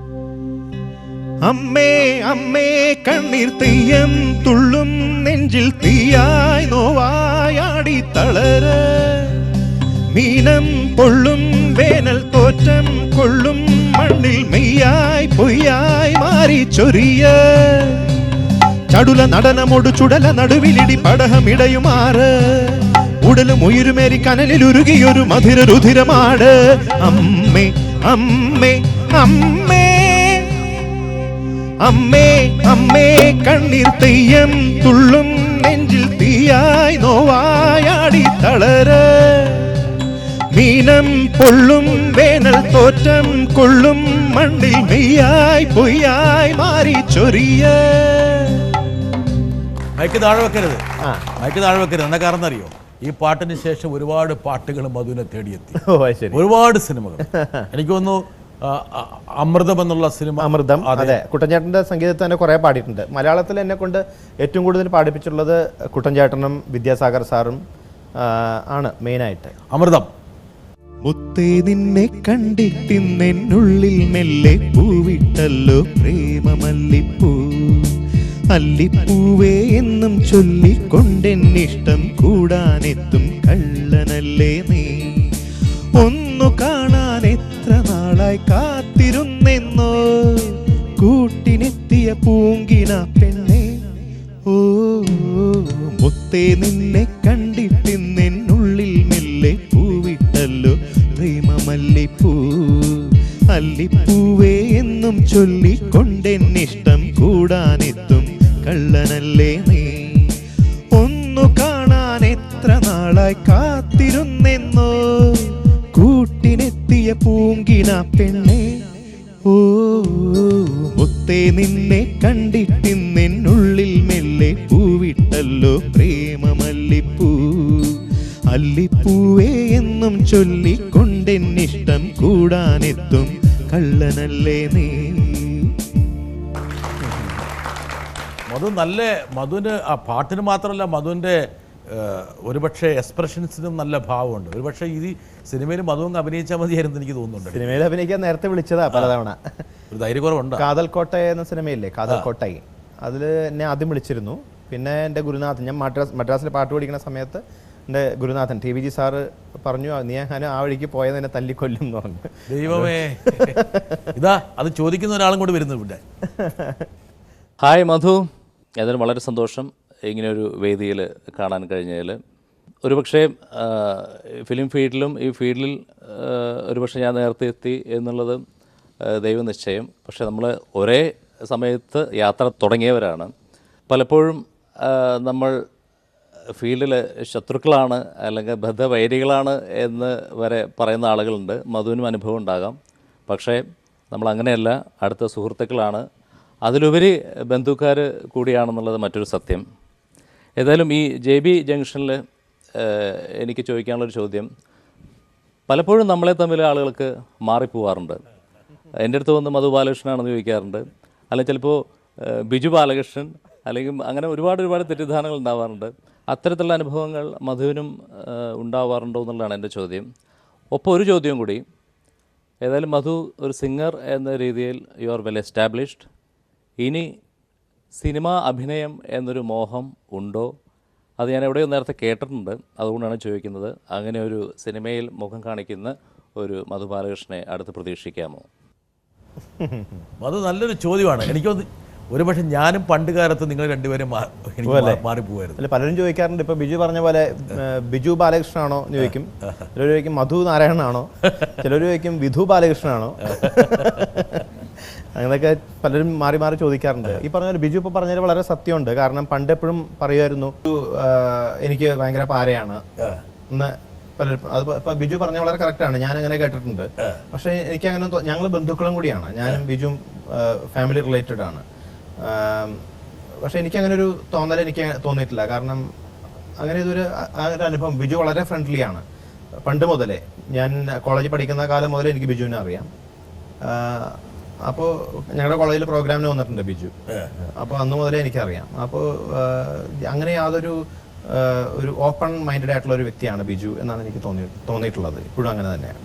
അമ്മേ അമ്മേ കണ്ണീർ തെയ്യം തുള്ളും നെഞ്ചിൽ തീയായി നോവായാടി തളര മീനം പൊള്ളും വേനൽ തോറ്റം കൊള്ളും മണ്ണിൽ മെയ്യായി പൊയ്യായി മാറി ചൊരിയ ചടുല നടനമൊടു ചുടല നടുവിലിടി പടഹമിടയുമാറ് ഉടലും ഉയരുമേരി കനലിലുരുകിയൊരു മധുര രുധിരമാട്. അമ്മേ അമ്മേ അമ്മേ അമ്മേ അമ്മേ കണ്ണീർ തെയ്യം തുള്ളും നെഞ്ചിൽ തീയായി നോവായാടി തളര മീനം പൊള്ളും വേനൽ തോറ്റം കൊള്ളും മണ്ണിൽ മെയ്യായി പൊയ്യായി മാറി ചൊരിയ. മൈക്ക് താഴെ വെക്കരുത്, മൈക്ക് താഴെ വെക്കരുത്. എന്താ കാരണം അറിയോ? ഈ പാട്ടിന് ശേഷം ഒരുപാട് പാട്ടുകൾ മധുവിനെ തേടിയെത്തി, ഒരുപാട് സിനിമകൾ. എനിക്ക് തോന്നുന്നു അമൃതം എന്നുള്ള സിനിമ. അമൃതം, അതെ, കുട്ടൻചേട്ടൻ്റെ സംഗീതത്തിൽ തന്നെ കുറേ പാടിയിട്ടുണ്ട്. മലയാളത്തിൽ എന്നെ കൊണ്ട് ഏറ്റവും കൂടുതൽ പാടിപ്പിച്ചിട്ടുള്ളത് കുട്ടൻചേട്ടനും വിദ്യാസാഗർ സാറും ആണ് മെയിനായിട്ട്. അമൃതം. മുത്തേ നിന്നെ കണ്ടിട്ടിന്നെന്നുള്ളിൽ മെല്ലെ പൂവിട്ടല്ലോ പ്രേമമല്ലിപ്പൂ അല്ലിപ്പൂവേ എന്നും ചൊല്ലിക്കൊണ്ടെന്നിഷ്ടം കൂടാനെത്തും കള്ളനല്ലേ നീ. ഒന്നു കാണാൻ എത്ര നാളായി കാത്തിരുന്നെന്നോ കൂട്ടിനെത്തിയ പൂങ്കിന പെണ്ണെ. ഓ മുത്തേ നിന്നെ കണ്ടിട്ടിന്നെന്നുള്ളിൽ മെല്ലെ പൂവിട്ടല്ലോ പ്രേമമല്ലിപ്പൂ അല്ലിപ്പൂവേ എന്നും ചൊല്ലിക്കൊണ്ടെന്നിഷ്ടം കൂടാനെത്തും കള്ളനല്ലേ നീ. ഒന്നു കാണാൻ എത്ര നാളായി കാത്തിരുന്നെന്നോ കൂട്ടിനെത്തിയ പൂങ്കിന പെണ്ണെ. ഓ മുത്തേ നിന്നെ കണ്ടിട്ടിന്നെന്നുള്ളിൽ മെല്ലെ പൂവിട്ടല്ലോ പ്രേമമല്ലിപ്പൂ അല്ലിപ്പൂവേ എന്നും ചൊല്ലിക്കൊണ്ടെന്നിഷ്ടം കൂടാനെത്തും കള്ളനല്ലേ നീ. മധുവിന് ആ പാട്ടിന് മാത്രമല്ല, മധുവിൻ്റെ ഒരുപക്ഷെ എക്സ്പ്രഷൻസിനും നല്ല ഭാവമുണ്ട്. ഒരുപക്ഷെ ഈ സിനിമയിൽ മധുവും അഭിനയിച്ചാൽ മതിയായിരുന്നു എനിക്ക് തോന്നുന്നുണ്ട്. സിനിമയിൽ അഭിനയിക്കാൻ നേരത്തെ വിളിച്ചതാ പലതവണ. ഒരു ധൈര്യക്കുറവുണ്ട്. കാതൽ കോട്ടയ എന്ന സിനിമയില്ലേ, കാതൽ കോട്ടയി, അതിൽ എന്നെ ആദ്യം വിളിച്ചിരുന്നു. പിന്നെ എൻ്റെ ഗുരുനാഥൻ, ഞാൻ മദ്രാസിൽ പാട്ട് പഠിക്കുന്ന സമയത്ത് എൻ്റെ ഗുരുനാഥൻ TVG സാറ് പറഞ്ഞു, നീ ഞാൻ ആ വഴിക്ക് പോയത് എന്നെ തല്ലിക്കൊല്ലും എന്ന് പറഞ്ഞു. ദൈവമേ, ഇതാ അത് ചോദിക്കുന്ന ഒരാളും കൂടി വരുന്നു ഇവിടെ. ഹായ് മധു, ഏതായാലും വളരെ സന്തോഷം ഇങ്ങനെയൊരു വേദിയിൽ കാണാൻ കഴിഞ്ഞതിൽ. ഒരുപക്ഷെ ഫിലിം ഫീൽഡിലും ഈ ഫീൽഡിൽ ഒരുപക്ഷെ ഞാൻ നേരത്തെ എത്തി എന്നുള്ളത് ദൈവനിശ്ചയം. പക്ഷെ നമ്മൾ ഒരേ സമയത്ത് യാത്ര തുടങ്ങിയവരാണ്. പലപ്പോഴും നമ്മൾ ഫീൽഡിൽ ശത്രുക്കളാണ് അല്ലെങ്കിൽ ബദ്ധവൈരികളാണ് എന്ന് വരെ പറയുന്ന ആളുകളുണ്ട്. മധുവിനും അനുഭവം ഉണ്ടാകാം. പക്ഷേ നമ്മളങ്ങനെയല്ല, അടുത്ത സുഹൃത്തുക്കളാണ്, അതിലുപരി ബന്ധുക്കാർ കൂടിയാണെന്നുള്ളത് മറ്റൊരു സത്യം. ഏതായാലും ഈ JB ജംഗ്ഷനിൽ എനിക്ക് ചോദിക്കാനുള്ളൊരു ചോദ്യം, പലപ്പോഴും നമ്മളെ തമ്മിൽ ആളുകൾക്ക് മാറിപ്പോവാറുണ്ട്. എൻ്റെ അടുത്ത് വന്ന് മധു ബാലകൃഷ്ണനാണെന്ന് ചോദിക്കാറുണ്ട്, അല്ലെങ്കിൽ ചിലപ്പോൾ ബിജു ബാലകൃഷ്ണൻ, അല്ലെങ്കിൽ അങ്ങനെ ഒരുപാട് തെറ്റിദ്ധാരണകൾ ഉണ്ടാവാറുണ്ട്. അത്തരത്തിലുള്ള അനുഭവങ്ങൾ മധുവിനും ഉണ്ടാവാറുണ്ടോ എന്നുള്ളതാണ് എൻ്റെ ചോദ്യം. ഒപ്പം ഒരു ചോദ്യം കൂടി, ഏതായാലും മധു ഒരു സിംഗർ എന്ന രീതിയിൽ യു ആർ വെൽ എസ്റ്റാബ്ലിഷ്ഡ്. ഇനി സിനിമാ അഭിനയം എന്നൊരു മോഹം ഉണ്ടോ? അത് ഞാൻ എവിടെയോ നേരത്തെ കേട്ടിട്ടുണ്ട്, അതുകൊണ്ടാണ് ചോദിക്കുന്നത്. അങ്ങനെ ഒരു സിനിമയിൽ മുഖം കാണിക്കുന്ന ഒരു മധു ബാലകൃഷ്ണനെ അടുത്ത് പ്രതീക്ഷിക്കാമോ? അത് നല്ലൊരു ചോദ്യമാണ്. എനിക്കൊന്ന് ഒരുപക്ഷെ ഞാനും പണ്ട് കാലത്ത് നിങ്ങൾ രണ്ടുപേരും മാറിപ്പോവായിരുന്നു. അല്ല, പലരും ചോദിക്കാറുണ്ട്, ഇപ്പൊ ബിജു പറഞ്ഞ പോലെ ബിജു ബാലകൃഷ്ണനാണോ എന്ന് ചോദിക്കും, ചിലർ ചോദിക്കും മധു നാരായണനാണോ, ചിലർ ചോദിക്കും വിധു ബാലകൃഷ്ണനാണോ. അങ്ങനെയൊക്കെ പലരും മാറി മാറി ചോദിക്കാറുണ്ട്. ഈ പറഞ്ഞ പോലെ ബിജു ഇപ്പോൾ പറഞ്ഞതിൽ വളരെ സത്യമുണ്ട്. കാരണം പണ്ട് എപ്പോഴും പറയുമായിരുന്നു എനിക്ക് ഭയങ്കര പാരയാണ് എന്ന് പലരും. അത് ഇപ്പൊ ബിജു പറഞ്ഞ വളരെ കറക്റ്റാണ്, ഞാൻ അങ്ങനെ കേട്ടിട്ടുണ്ട്. പക്ഷെ എനിക്ക് അങ്ങനെ ഞങ്ങൾ ബന്ധുക്കളും കൂടിയാണ്, ഞാനും ബിജുവും ഫാമിലി റിലേറ്റഡ് ആണ്. പക്ഷെ എനിക്ക് അങ്ങനെ ഒരു തോന്നൽ എനിക്ക് തോന്നിയിട്ടില്ല. കാരണം അങ്ങനെ ഇതൊരു അനുഭവം. ബിജു വളരെ ഫ്രണ്ട്ലി ആണ് പണ്ട് മുതലേ. ഞാൻ കോളേജിൽ പഠിക്കുന്ന കാലം മുതലേ എനിക്ക് ബിജുവിനെ അറിയാം. അപ്പോൾ ഞങ്ങളുടെ കോളേജിൽ പ്രോഗ്രാമിന് വന്നിട്ടുണ്ട് ബിജു. അപ്പോൾ അന്ന് മുതലേ എനിക്കറിയാം. അപ്പോൾ അങ്ങനെ യാതൊരു ഒരു ഓപ്പൺ മൈൻഡഡ് ആയിട്ടുള്ള ഒരു വ്യക്തിയാണ് ബിജു എന്നാണ് എനിക്ക് തോന്നിയിട്ടുള്ളത്. ഇപ്പോഴും അങ്ങനെ തന്നെയാണ്.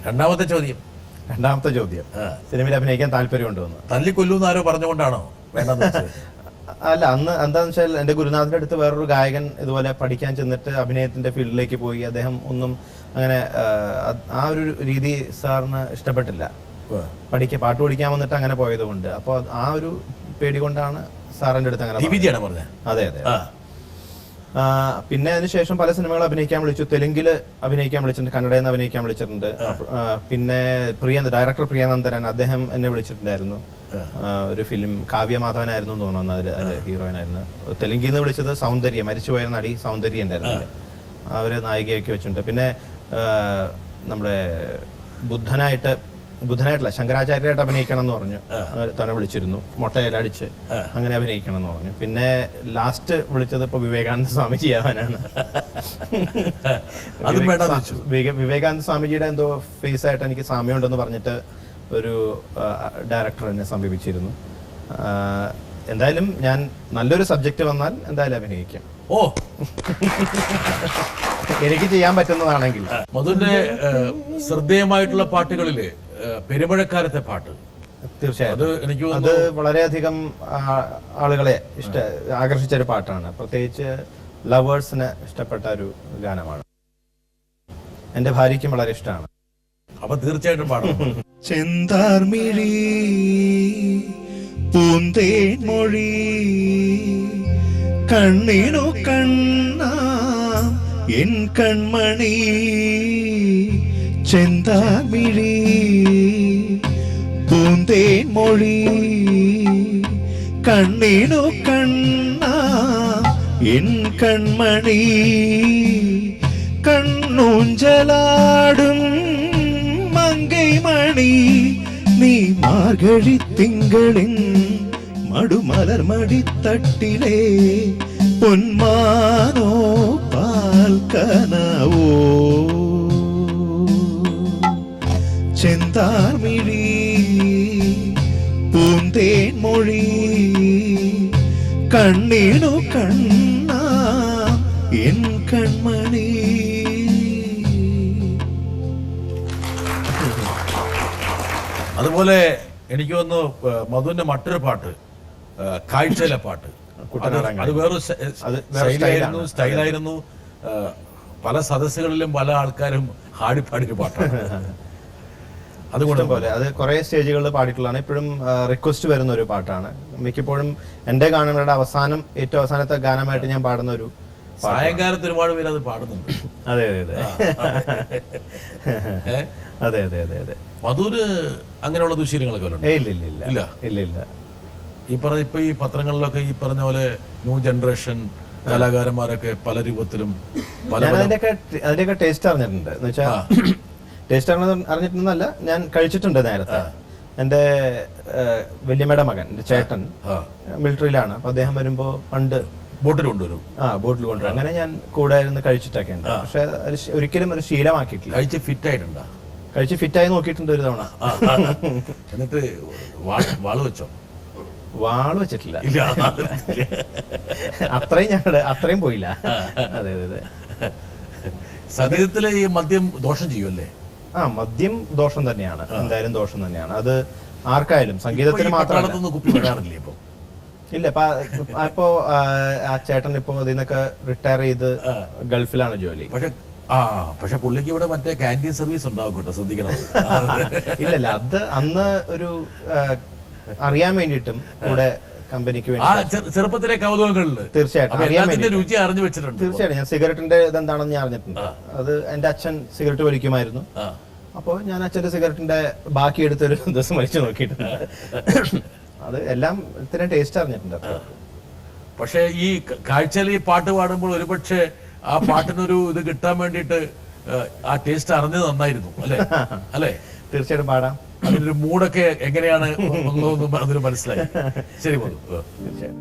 രണ്ടാമത്തെ ചോദ്യം സിനിമയിൽ അഭിനയിക്കാൻ താല്പര്യമുണ്ടോ എന്ന്. തല്ലിക്കൊല്ലൂന്ന് ആരോ പറഞ്ഞുകൊണ്ടാണോ വേണ്ടെന്ന്? അല്ല, അന്ന് എന്താണെന്ന് വെച്ചാൽ എൻ്റെ ഗുരുനാഥന്റെ അടുത്ത് വേറൊരു ഗായകൻ ഇതുപോലെ പഠിക്കാൻ ചെന്നിട്ട് അഭിനയത്തിന്റെ ഫീൽഡിലേക്ക് പോയി. അദ്ദേഹം ഒന്നും അങ്ങനെ ആ ഒരു രീതി സാറിന് ഇഷ്ടപ്പെട്ടില്ല. പാട്ട് പഠിക്കാൻ വന്നിട്ട് അങ്ങനെ പോയത് കൊണ്ട്. അപ്പോൾ ആ ഒരു പേടി കൊണ്ടാണ് സാറിന്റെ അടുത്ത് അങ്ങനെ പറഞ്ഞത്. അതെ. പിന്നെ അതിനുശേഷം പല സിനിമകൾ അഭിനയിക്കാൻ വിളിച്ചു. തെലുങ്കിൽ അഭിനയിക്കാൻ വിളിച്ചിട്ടുണ്ട്, കന്നഡയിൽ നിന്ന് അഭിനയിക്കാൻ വിളിച്ചിട്ടുണ്ട്. പിന്നെ ഡയറക്ടർ പ്രിയനന്ദരൻ, അദ്ദേഹം എന്നെ വിളിച്ചിട്ടുണ്ടായിരുന്നു. ഒരു ഫിലിം കാവ്യമാധവനായിരുന്നു തോന്നുന്നു അതിൽ ഹീറോയിനായിരുന്നു. തെലുങ്കിൽ നിന്ന് വിളിച്ചത് സൗന്ദര്യ, മരിച്ചുപോയ നടി സൗന്ദര്യ ഉണ്ടായിരുന്നു. അവര് നായികയൊക്കെ വെച്ചിട്ടുണ്ട്. പിന്നെ നമ്മുടെ ബുദ്ധനായിട്ടല്ല, ശങ്കരാചാര്യരായിട്ട് അഭിനയിക്കണം എന്ന് പറഞ്ഞു. തന്നെ വിളിച്ചിരുന്നു, മുട്ടയിലടിച്ച് അങ്ങനെ അഭിനയിക്കണം എന്ന് പറഞ്ഞു. പിന്നെ ലാസ്റ്റ് വിളിച്ചത് ഇപ്പൊ വിവേകാനന്ദ സ്വാമിജി ആവാനാണ്. വിവേകാനന്ദ സ്വാമിജിയുടെ എന്തോ ഫേസ് ആയിട്ട് എനിക്ക് സാമ്യമുണ്ടെന്ന് പറഞ്ഞിട്ട് ഒരു ഡയറക്ടർ എന്നെ സമീപിച്ചിരുന്നു. എന്തായാലും ഞാൻ നല്ലൊരു സബ്ജക്റ്റ് വന്നാൽ എന്തായാലും അഭിനയിക്കാം. എനിക്ക് ചെയ്യാൻ പറ്റുന്നതാണെങ്കിൽ. മധുവിന്റെ ശ്രദ്ധേയമായിട്ടുള്ള പാട്ടുകളില് പെരുമഴക്കാലത്തെ പാട്ട് തീർച്ചയായും അത് വളരെയധികം ആളുകളെ ആകർഷിച്ചൊരു പാട്ടാണ്. പ്രത്യേകിച്ച് ലവേഴ്സിന് ഇഷ്ടപ്പെട്ട ഒരു ഗാനമാണ്. എന്റെ ഭാര്യയ്ക്കും വളരെ ഇഷ്ടമാണ്. അപ്പൊ തീർച്ചയായിട്ടും പാടണം. ചെന്താർമിഴി പൂന്തേൻ മൊഴി കണ്ണിനു കണ്ണാ എൻ കൺമണി ചെന്താർമിഴി പൂന്തേൻ മൊഴി കണ്ണിനു കണ്ണാ എൻ കൺമണി കണ്ണൂഞ്ചലാടും മങ്കൈമണി നീ മാർഗഴി തിങ്കളിൻ മടുമലർമടിത്തട്ടിലെ പൊന്മാനോ പാൽക്കനവോ ചെന്താർമിഴി പൂന്തേൻ മൊഴി കണ്ണിനു കണ്ണാ എൻ കൺമണി. അതുപോലെ എനിക്ക് തോന്നുന്നു മധുവിന്റെ മറ്റൊരു പാട്ട്, കാഴ്ചയിലെ പാട്ട്, അത് വേറൊരു സ്റ്റൈലായിരുന്നു. പല സദസ്സുകളിലും പല ആൾക്കാരും പാടിയൊരു പാട്ടാണ്. അതുകൊണ്ട് പോലെ അത് കുറെ സ്റ്റേജുകളിൽ പാടിയിട്ടുള്ളതാണ്. ഇപ്പോഴും റിക്വസ്റ്റ് വരുന്ന ഒരു പാട്ടാണ്. മിക്കപ്പോഴും എന്റെ ഗാനങ്ങളുടെ ഏറ്റവും അവസാനത്തെ ഗാനമായിട്ട് ഞാൻ പാടുന്ന ഒരു സായങ്കാലത്ത് ഒരുപാട് പേര് അത് പാടുന്നുണ്ട്. അതെ അതെ അതെ അതെ അതെ. മധുര് അങ്ങനെയുള്ള ദുശീലങ്ങളൊക്കെ ഇല്ല. ഇപ്പൊ ഈ പത്രങ്ങളിലൊക്കെ ഈ പറഞ്ഞ പോലെ ന്യൂ ജനറേഷൻ കലാകാരന്മാരൊക്കെ പല രൂപത്തിലും അതിന്റെയൊക്കെ ടേസ്റ്റ് അറിഞ്ഞിട്ടുണ്ട്. എന്ന് വെച്ചാൽ ടേസ്റ്റ് അറിഞ്ഞിട്ടുണ്ടെന്നല്ല, ഞാൻ കഴിച്ചിട്ടുണ്ട് നേരത്തെ. എന്റെ വല്യമ്മയുടെ മകൻ, എന്റെ ചേട്ടൻ മിലിറ്ററിയിലാണ്. അപ്പൊ അദ്ദേഹം വരുമ്പോ പണ്ട് ബോട്ടിൽ കൊണ്ടുവരും. ബോട്ടിൽ കൊണ്ടുവരും. അങ്ങനെ ഞാൻ കൂടെ ഇരുന്ന് കഴിച്ചിട്ടൊക്കെ ഉണ്ട്. പക്ഷെ ഒരിക്കലും ഒരു ശീലമാക്കിയിട്ടില്ല. കഴിച്ച് ഫിറ്റ് ആയിട്ടുണ്ടോ? കഴിച്ച് ഫിറ്റായി നോക്കിയിട്ടുണ്ട് ഒരു തവണ. എന്നിട്ട് വാള് വെച്ചോ? വാള് വെച്ചിട്ടില്ല. ഇല്ല, അത്രയും പോയില്ല. അതെ അതെ അതെ. സംഗീതത്തിലെ ഈ മദ്യം ദോഷം ചെയ്യുമല്ലേ? മദ്യം ദോഷം തന്നെയാണ്, എന്തായാലും ദോഷം തന്നെയാണ്. അത് ആർക്കായാലും, സംഗീതത്തിന് മാത്രമല്ല. കുപ്പി വരാറില്ലേ ഇപ്പൊ? ഇല്ല, ഇപ്പോ ആ ചേട്ടൻ ഇപ്പോ ഇതിൽ നിന്നൊക്കെ റിട്ടയർ ചെയ്ത് ഗൾഫിലാണ് ജോലി. പക്ഷെ പുള്ളിക്ക് ഇവിടെ മറ്റേ കാന്റീൻ സർവീസ് ഉണ്ടാവും കേട്ടോ, ശ്രദ്ധിക്കണം. ഇല്ലല്ല, അത് അന്ന് ഒരു അറിയാൻ വേണ്ടിയിട്ടും കൂടെ കമ്പനിക്ക് വേണ്ടി ചെറുപ്പത്തിലെ കൗതുകങ്ങളിൽ തീർച്ചയായിട്ടും രുചി അറിഞ്ഞു വെച്ചിട്ടുണ്ട്. തീർച്ചയായിട്ടും ഞാൻ സിഗരറ്റിന്റെ ഇതെന്താണെന്ന് ഞാൻ അറിഞ്ഞിട്ടുണ്ട്. അത് എന്റെ അച്ഛൻ സിഗരറ്റ് വലിക്കുമായിരുന്നു. അപ്പോൾ ഞാൻ അച്ഛന്റെ സിഗരറ്റിന്റെ ബാക്കി എടുത്തൊരു ദിവസം വലിച്ചു നോക്കിയിട്ടുണ്ട്. അത് എല്ലാം ഇത്രയും ടേസ്റ്റ് അറിഞ്ഞിട്ടുണ്ട്. പക്ഷെ ഈ കാഴ്ചയിൽ ഈ പാട്ട് പാടുമ്പോൾ ഒരുപക്ഷെ ആ പാട്ടിനൊരു ഇത് കിട്ടാൻ വേണ്ടിയിട്ട് ആ ടേസ്റ്റ് അറിഞ്ഞത് നന്നായിരുന്നു അല്ലേ? അല്ലേ? തീർച്ചയായിട്ടും പാടാം. അതിനൊരു മൂടൊക്കെ എങ്ങനെയാണ് അതിന് മനസ്സിലായി. ശരി, തീർച്ചയായും.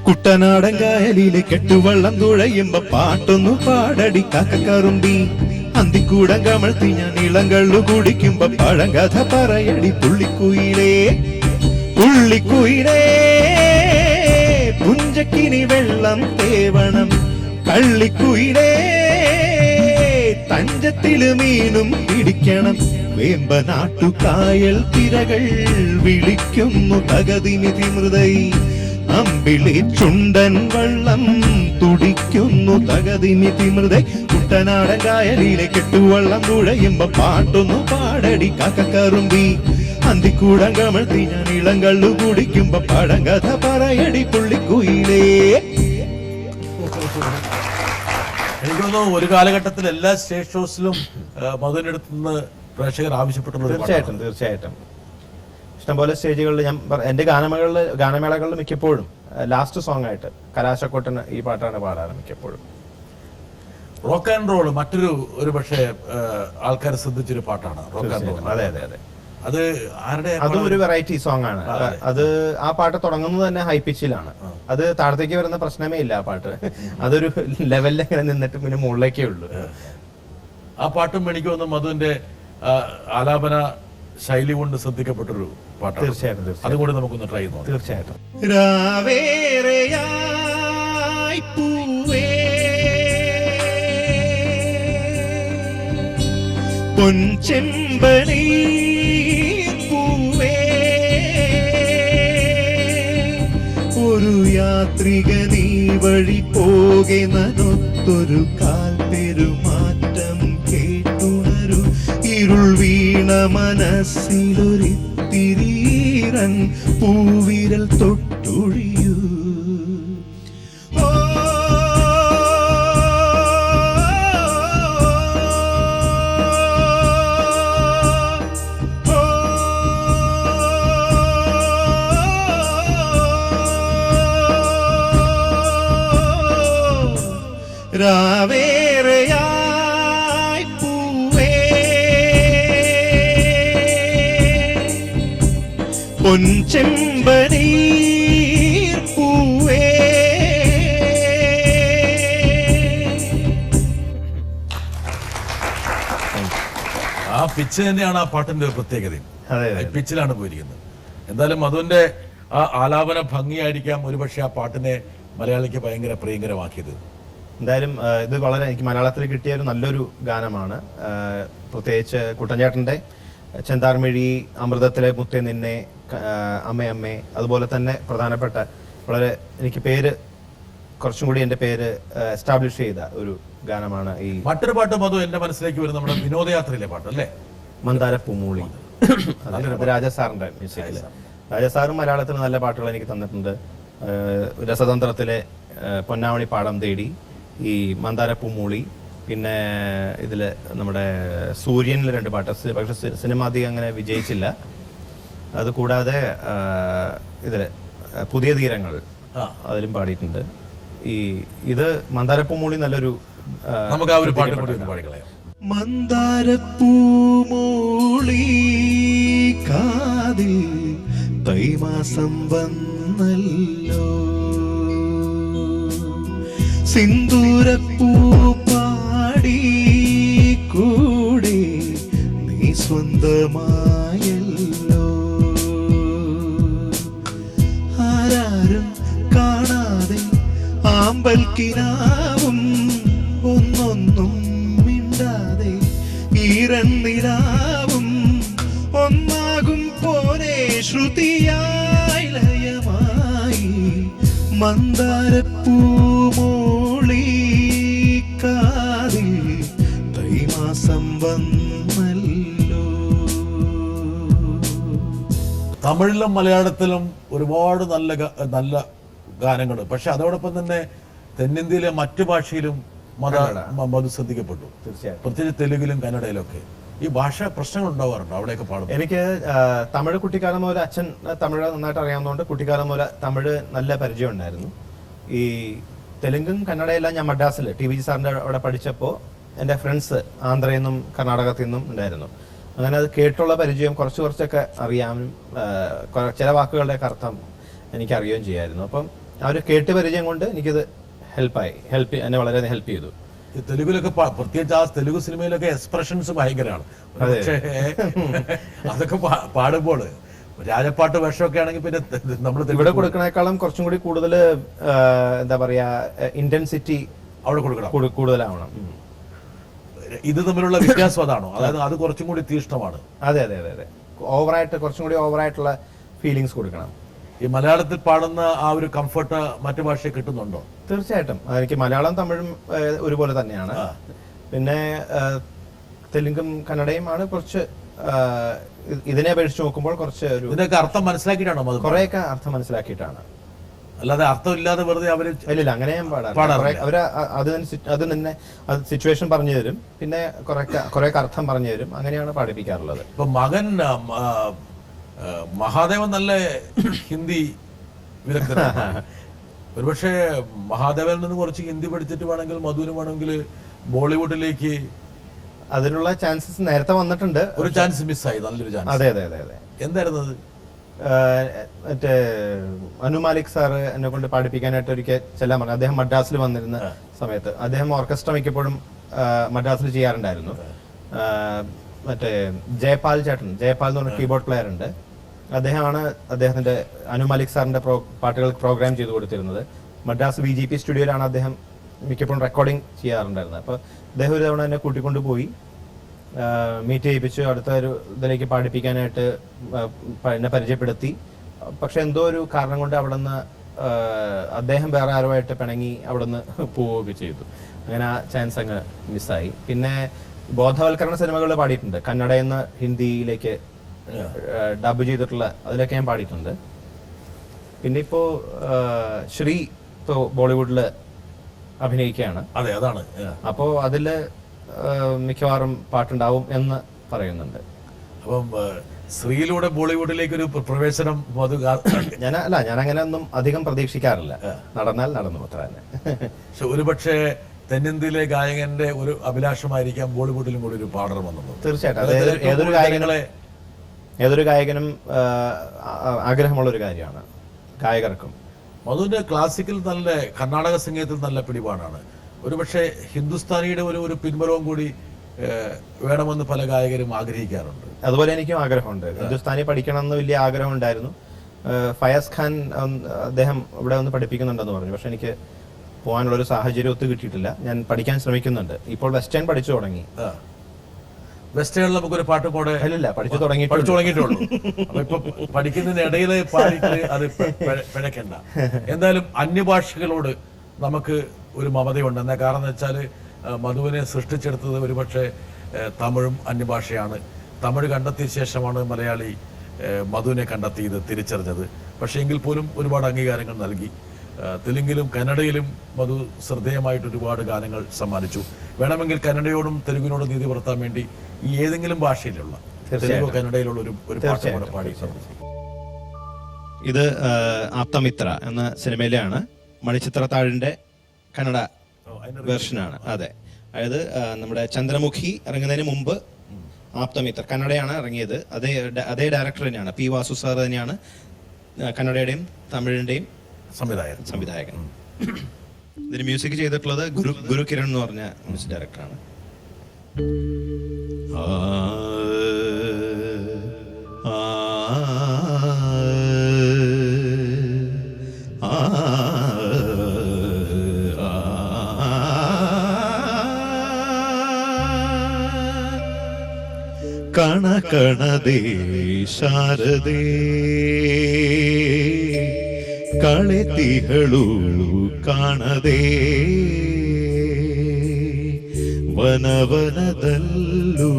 കുട്ടനാടൻ കായലിലെ കെട്ടുവള്ളം തുഴയുമ്പോ പാട്ടൊന്നു പാടടി കാക്കക്കറുമ്പി. അന്തിക്കൂടം കമഴ്ത്തി ഞാൻ ഇളങ്കള്ളു കുടിക്കുമ്പോ പഴങ്കഥ പറയടി പുള്ളിക്കുയിലേ. പുള്ളിക്കുയിലേ, പുഞ്ചക്കിനി വെള്ളം തേവണം. കള്ളിക്കുയിലേ, തഞ്ചത്തില് മീനും പിടിക്കണം. വേമ്പനാട്ടുകായൽ തിരകൾ വിളിക്കുന്നു തകതിമിതി മൃദൈ. അമ്പിളി ചുണ്ടൻ വള്ളം തുടിക്കുന്നു തകതിമിതി മൃദൈ. കുട്ടനാടൻ കായലിലെ കെട്ടുവള്ളം തുഴയുമ്പോ പാട്ടൊന്നു പാടടി കാക്കക്കറുമ്പി. അന്തിക്കൂടം കമഴ്ത്തി ഞാൻ ഇളങ്കള്ളു കുടിക്കുമ്പോ പഴങ്കഥ പറയടി പുള്ളിക്കുയിലേ. എനിക്ക് തോന്നുന്നു ഒരു കാലഘട്ടത്തിൽ എല്ലാ സ്റ്റേജ് ഷോസിലും മധുവിന്റെ അടുത്ത് നിന്ന് പ്രേക്ഷകർ ആവശ്യപ്പെട്ടുള്ളത്. തീർച്ചയായിട്ടും ഇഷ്ടംപോലെ സ്റ്റേജുകളിൽ ഞാൻ എന്റെ ഗാനമേളകളിൽ മിക്കപ്പോഴും ലാസ്റ്റ് സോങ് ആയിട്ട് കലാശക്കൊട്ടൻ ഈ പാട്ടാണ് പാടാറ് മിക്കപ്പോഴും. റോക്ക് ആൻഡ് റോൾ ഒരു പക്ഷേ ആൾക്കാർ ശ്രദ്ധിച്ചൊരു പാട്ടാണ് റോക്ക് ആൻഡ് റോൾ. അതെ അതെ അതെ. അത് ആരുടെ? അതും ഒരു വെറൈറ്റി സോങ് ആണ്. അത് ആ പാട്ട് തുടങ്ങുന്നത് തന്നെ ഹൈ പിച്ചിലാണ്. അത് താഴത്തേക്ക് വരുന്ന പ്രശ്നമേ ഇല്ല. ആ പാട്ട് അതൊരു ലെവലിൽ അങ്ങനെ നിന്നിട്ട് പിന്നെ മുകളിലേക്കേ ഉള്ളൂ. ആ പാട്ടും എനിക്ക് തോന്നുന്നു മധുവിന്റെ ആലാപന ശൈലി കൊണ്ട് ശ്രദ്ധിക്കപ്പെട്ടൊരു പാട്ടാണ്. തീർച്ചയായിട്ടും. അതുകൊണ്ട് നമുക്കൊന്ന് ട്രൈ ചെയ്യാം. തീർച്ചയായിട്ടും. രാവേറെയായി പൂവേ പൊൻചെമ്പനീ പൂവേ, ഒരു യാത്രിക നീ വഴി പോകെ നനൊത്തൊരു കാൽ പെരുമാറ്റം കേട്ടുണരു. ഇരുൾ വീണ മനസ്സിലൊരിത്തിരീരൻ പൂവിരൽ തൊട്ടൊഴിയൂ. രാവേറെയായി പൂവേ പൊൻചെമ്പനീർ പൂവേ. ആ പിച്ച് തന്നെയാണ് ആ പാട്ടിന്റെ പ്രത്യേകത. പിച്ചിലാണ് പോയിരിക്കുന്നത്. എന്തായാലും മധുവിന്റെ ആ ആലാപന ഭംഗിയായിരിക്കാം ഒരുപക്ഷെ ആ പാട്ടിനെ മലയാളിക്ക് ഭയങ്കര പ്രിയങ്കരമാക്കിയത്. എന്തായാലും ഇത് വളരെ എനിക്ക് മലയാളത്തിൽ കിട്ടിയ ഒരു നല്ലൊരു ഗാനമാണ്. പ്രത്യേകിച്ച് കുട്ടൻചേട്ടൻ്റെ ചെന്താർമിഴി, അമൃതത്തിലെ മുത്തേ നിന്നെ, അമ്മേ അമ്മേ, അതുപോലെ തന്നെ പ്രധാനപ്പെട്ട വളരെ എനിക്ക് കുറച്ചും കൂടി എൻ്റെ പേര് എസ്റ്റാബ്ലിഷ് ചെയ്ത ഒരു ഗാനമാണ് ഈ മറ്റൊരു പാട്ട്. മധു എന്റെ മനസ്സിലേക്ക് വരുന്ന നമ്മുടെ വിനോദയാത്രയിലെ പാട്ട് അല്ലേ? മന്ദാരപ്പൂമൂളി. രാജസാറിന്റെ മ്യൂസിക്കില്. രാജസാറും മലയാളത്തിൽ നല്ല പാട്ടുകൾ എനിക്ക് തന്നിട്ടുണ്ട്. രസതന്ത്രത്തിലെ പൊന്നാമണി പാടം തേടി, ഈ മന്ദാരപ്പൂമൂളി, പിന്നെ ഇതില് നമ്മുടെ സൂര്യനിലെ 2 പാട്ട്. പക്ഷെ സിനിമ അധികം അങ്ങനെ വിജയിച്ചില്ല. അത് കൂടാതെ ഇതില് പുതിയ തീരങ്ങൾ അതിലും പാടിയിട്ടുണ്ട്. ഇത് മന്ദാരപ്പൂമൂളി നല്ലൊരു നമുക്ക് ആ ഒരു പാട്ട് കൂടി ഒന്ന് പാടിക്കളയാം. മന്ദാരപ്പൂമൂളി കാതിൽ തൈമാസം വന്നല്ലോ, സിന്ദൂരപ്പൂ പാടി കൂടെ നീ സ്വന്തമായല്ലോ. ആരാരും കാണാതെ ആമ്പൽക്കിനാവും ഒന്നൊന്നും മിണ്ടാതെ ഈരന്നിലാവും ഒന്നാകും പോലെ ശ്രുതിയായി ലയമായി മന്ദാരപ്പൂമോളി കാതിൽ തൈമാസം വന്നല്ലോ. തമിഴിലും മലയാളത്തിലും ഒരുപാട് നല്ല ഗാനങ്ങൾ, പക്ഷെ അതോടൊപ്പം തന്നെ തെന്നിന്ത്യയിലെ മറ്റു ഭാഷയിലും മധു ശ്രദ്ധിക്കപ്പെട്ടു. തീർച്ചയായും. പ്രത്യേകിച്ച് തെലുങ്കിലും കന്നഡയിലൊക്കെ ഈ ഭാഷ പ്രശ്നങ്ങൾ ഉണ്ടാവാറുണ്ട് അവിടെയൊക്കെ പാടും. എനിക്ക് തമിഴ് കുട്ടിക്കാലം മുതൽ അച്ഛൻ തമിഴ് നന്നായിട്ട് അറിയാവുന്നതുകൊണ്ട് കുട്ടിക്കാലം മുതൽ തമിഴ് നല്ല പരിചയം ഉണ്ടായിരുന്നു. ഈ തെലുങ്കും കന്നഡയെല്ലാം ഞാൻ മദ്രാസിൽ ടി വി ജി സാറിൻ്റെ അവിടെ പഠിച്ചപ്പോൾ എൻ്റെ ഫ്രണ്ട്സ് ആന്ധ്രയിൽ നിന്നും കർണാടകത്തിൽ നിന്നും ഉണ്ടായിരുന്നു. അങ്ങനെ അത് കേട്ടുള്ള പരിചയം കുറച്ചൊക്കെ അറിയാനും ചില വാക്കുകളുടെയൊക്കെ അർത്ഥം എനിക്ക് അറിയുകയും ചെയ്യായിരുന്നു. അപ്പം ആ ഒരു കേട്ട് പരിചയം കൊണ്ട് എനിക്കിത് എന്നെ വളരെ ഹെൽപ്പ് ചെയ്തു. ഈ തെലുഗിലൊക്കെ പ്രത്യേകിച്ച് ആ തെലുഗു സിനിമയിലൊക്കെ എക്സ്പ്രഷൻസ് ഭയങ്കരമാണ്. പക്ഷേ അതൊക്കെ പാടുമ്പോൾ രാജപ്പാട്ട് വേഷമൊക്കെ ആണെങ്കിൽ പിന്നെ നമ്മൾ ഇവിടെ കൊടുക്കണേക്കാളും കുറച്ചും കൂടി കൂടുതൽ എന്താ പറയാ ഇന്റൻസിറ്റി അവിടെ കൊടുക്കണം, കൂടുതലാവണം. ഇത് തമ്മിലുള്ള വ്യത്യാസം അതാണോ? അതായത് അത് കുറച്ചും കൂടി തീഷ്ണമാണ്. അതെ അതെ അതെ അതെ ഓവറായിട്ട് കുറച്ചും കൂടി ഓവറായിട്ടുള്ള ഫീലിങ്സ് കൊടുക്കണം. ഈ മലയാളത്തിൽ പാടുന്ന ആ ഒരു കംഫർട്ട് മറ്റു ഭാഷയിൽ കിട്ടുന്നുണ്ടോ? തീർച്ചയായിട്ടും. എനിക്ക് മലയാളം തമിഴും ഒരുപോലെ തന്നെയാണ്. പിന്നെ തെലുങ്കും കന്നഡയും ആണ് കുറച്ച് ഇതിനെ അപേക്ഷിച്ച് നോക്കുമ്പോൾ കുറച്ച് ഒരു ഇതിനൊക്കെ അർത്ഥം മനസ്സിലാക്കിയിട്ടാണോ? കുറെയൊക്കെ അർത്ഥം മനസ്സിലാക്കിയിട്ടാണ്. അല്ലാതെ അർത്ഥമില്ലാതെ വെറുതെ അവര് ഇല്ല അങ്ങനെ ഞാൻ പാടാറില്ല. അവര് അത് തന്നെ സിറ്റുവേഷൻ പറഞ്ഞു തരും, പിന്നെ കുറെയൊക്കെ അർത്ഥം പറഞ്ഞു തരും. അങ്ങനെയാണ് പാടിപ്പിക്കാറുള്ളത്. ഇപ്പൊ മകൻ മഹാദേവൻ നല്ല ഹിന്ദി വിദഗ്ധനാണ്. ഒരുപക്ഷെ മഹാദേവനിൽ നിന്ന് കുറച്ച് ഹിന്ദി പഠിച്ചിട്ട് വേണമെങ്കിൽ മധുവിന് വേണമെങ്കിൽ ബോളിവുഡിലേക്ക് അതിനുള്ള ചാൻസസ് നേരത്തെ വന്നിട്ടുണ്ട്. ഒരു ചാൻസ് മിസ്സായി, നല്ലൊരു ചാൻസ്. അതെ അതെ അതെ അതെ എന്തായിരുന്നു അത്? മറ്റേ അനു മാലിക് സാറ് എന്നെ കൊണ്ട് പാടിപ്പിക്കാനായിട്ട് ഒരിക്കൽ ചെല്ലാൻ പറഞ്ഞു. അദ്ദേഹം മദ്രാസിൽ വന്നിരുന്ന സമയത്ത് അദ്ദേഹം ഓർക്കസ്ട്ര മിക്കപ്പോഴും മദ്രാസിൽ ചെയ്യാറുണ്ടായിരുന്നു. മറ്റേ ജയപാൽ എന്ന് പറഞ്ഞ കീബോർഡ് പ്ലെയർ ഉണ്ട്. അദ്ദേഹമാണ് അദ്ദേഹത്തിന്റെ അനു മാലിക് സാറിന്റെ പാട്ടുകൾ പ്രോഗ്രാം ചെയ്തു കൊടുത്തിരുന്നത്. മദ്രാസ് VGP സ്റ്റുഡിയോയിലാണ് അദ്ദേഹം മിക്കപ്പോഴും റെക്കോർഡിംഗ് ചെയ്യാറുണ്ടായിരുന്നത്. അപ്പോൾ അദ്ദേഹം ഒരു തവണ എന്നെ കൂട്ടിക്കൊണ്ടുപോയി മീറ്റ് ചെയ്യിപ്പിച്ചു. അടുത്ത ഒരു ഇതിലേക്ക് പാടിപ്പിക്കാനായിട്ട് എന്നെ പരിചയപ്പെടുത്തി. പക്ഷെ എന്തോ ഒരു കാരണം കൊണ്ട് അവിടെ നിന്ന് അദ്ദേഹം വേറെ ആരുമായിട്ട് പിണങ്ങി അവിടെ നിന്ന് പോവുകയൊക്കെ ചെയ്തു. അങ്ങനെ ആ ചാൻസ് അങ്ങ് മിസ്സായി. പിന്നെ ബോധവൽക്കരണ സിനിമകൾ പാടിയിട്ടുണ്ട്. കന്നഡയിൽ നിന്ന് ഹിന്ദിയിലേക്ക് ഡബ് ചെയ്തിട്ടുള്ള അതിലൊക്കെ ഞാൻ പാടിയിട്ടുണ്ട്. പിന്നെ ഇപ്പോ ശ്രീ ഇപ്പോ ബോളിവുഡില് അഭിനയിക്കുകയാണ്. അതെ, അതാണ്. അപ്പോ അതില് മിക്കവാറും പാട്ടുണ്ടാവും എന്ന് പറയുന്നുണ്ട്. അപ്പം ശ്രീയിലൂടെ ബോളിവുഡിലേക്ക് ഒരു പ്രവേശനം ഞാൻ അങ്ങനെ ഒന്നും അധികം പ്രതീക്ഷിക്കാറില്ല. നടന്നാൽ നടന്നു അത്ര തന്നെ. പക്ഷെ ഒരുപക്ഷെ തെന്നിന്ത്യയിലെ ഗായകന്റെ ഒരു അഭിലാഷമായിരിക്കാം ബോളിവുഡിലും കൂടി ഒരു പാടർ വന്നത്. തീർച്ചയായിട്ടും ഏതൊരു ഗായകനും ആഗ്രഹമുള്ള ഒരു കാര്യമാണ്, ഗായകർക്കും. മധുവിന്റെ ക്ലാസിക്കൽ നല്ല, കർണാടക സംഗീതത്തിൽ നല്ല പിടിപാടാണ്. ഒരുപക്ഷെ ഹിന്ദുസ്ഥാനിയുടെ ഒരു പിൻബലവും കൂടി വേണമെന്ന് പല ഗായകരും ആഗ്രഹിക്കാറുണ്ട്. അതുപോലെ എനിക്കും ആഗ്രഹമുണ്ട്. ഹിന്ദുസ്ഥാനി പഠിക്കണം എന്ന് വലിയ ആഗ്രഹം ഉണ്ടായിരുന്നു. ഫയാസ് ഖാൻ അദ്ദേഹം ഇവിടെ വന്ന് പഠിപ്പിക്കുന്നുണ്ടെന്ന് പറഞ്ഞു. പക്ഷെ എനിക്ക് പോകാനുള്ള ഒരു സാഹചര്യം ഒത്തു കിട്ടിയിട്ടില്ല. ഞാൻ പഠിക്കാൻ ശ്രമിക്കുന്നുണ്ട്. ഇപ്പോൾ വെസ്റ്റേൺ പഠിച്ചു തുടങ്ങി. വെസ്റ്റേണിൽ നമുക്കൊരു പാട്ട് കൂടെ പഠിച്ചു തുടങ്ങിയിട്ടുള്ളൂ. അപ്പൊ ഇപ്പൊ പഠിക്കുന്നതിനിടയിൽ പാടിയിട്ട് അത് പിഴക്കണ്ട. എന്തായാലും അന്യഭാഷകളോട് നമുക്ക് ഒരു മമതയുണ്ട്. എന്താ കാരണം എന്ന് വെച്ചാൽ മധുവിനെ സൃഷ്ടിച്ചെടുത്തത് ഒരുപക്ഷെ തമിഴും അന്യഭാഷയാണ്. തമിഴ് കണ്ടെത്തിയ ശേഷമാണ് മലയാളി മധുവിനെ കണ്ടെത്തിയത്, തിരിച്ചറിഞ്ഞത്. പക്ഷേ എങ്കിൽ പോലും ഒരുപാട് അംഗീകാരങ്ങൾ നൽകി. തെലുങ്കിലും കന്നഡയിലും മധു ശ്രദ്ധേയമായിട്ട് ഒരുപാട് ഗാനങ്ങൾ സമ്മാനിച്ചു. വേണമെങ്കിൽ കന്നഡയോടും തെലുങ്കിനോടും നീതി പുലർത്താൻ വേണ്ടി ഈ ഏതെങ്കിലും ഭാഷയിലുള്ള തെലുങ്കോ കന്നഡയിലുള്ള ഒരു പാട്ട് കൂടെ പാടി. ഇത് ആപ്തമിത്ര എന്ന സിനിമയിലാണ്. മണിച്ചിത്രത്താഴിന്റെ കന്നഡ വേർഷനാണ്. അതെ, അതായത് നമ്മുടെ ചന്ദ്രമുഖി ഇറങ്ങുന്നതിന് മുമ്പ് ആപ്തമിത്ര കന്നഡയാണ് ഇറങ്ങിയത്. അതേ ഡയറക്ടർ തന്നെയാണ്, P. വാസു സാർ തന്നെയാണ് കന്നഡയുടെയും തമിഴിന്റെയും സംവിധായകൻ. ഇതിന് മ്യൂസിക് ചെയ്തിട്ടുള്ളത് ഗുരു കിരൺ എന്ന് പറഞ്ഞ മ്യൂസിക് ഡയറക്ടറാണ്. കണ കണദേ ಶಾರದೆ ಕಳೆತಿಹಳು ಕಾಣದೆ ವನವನದಲ್ಲೂ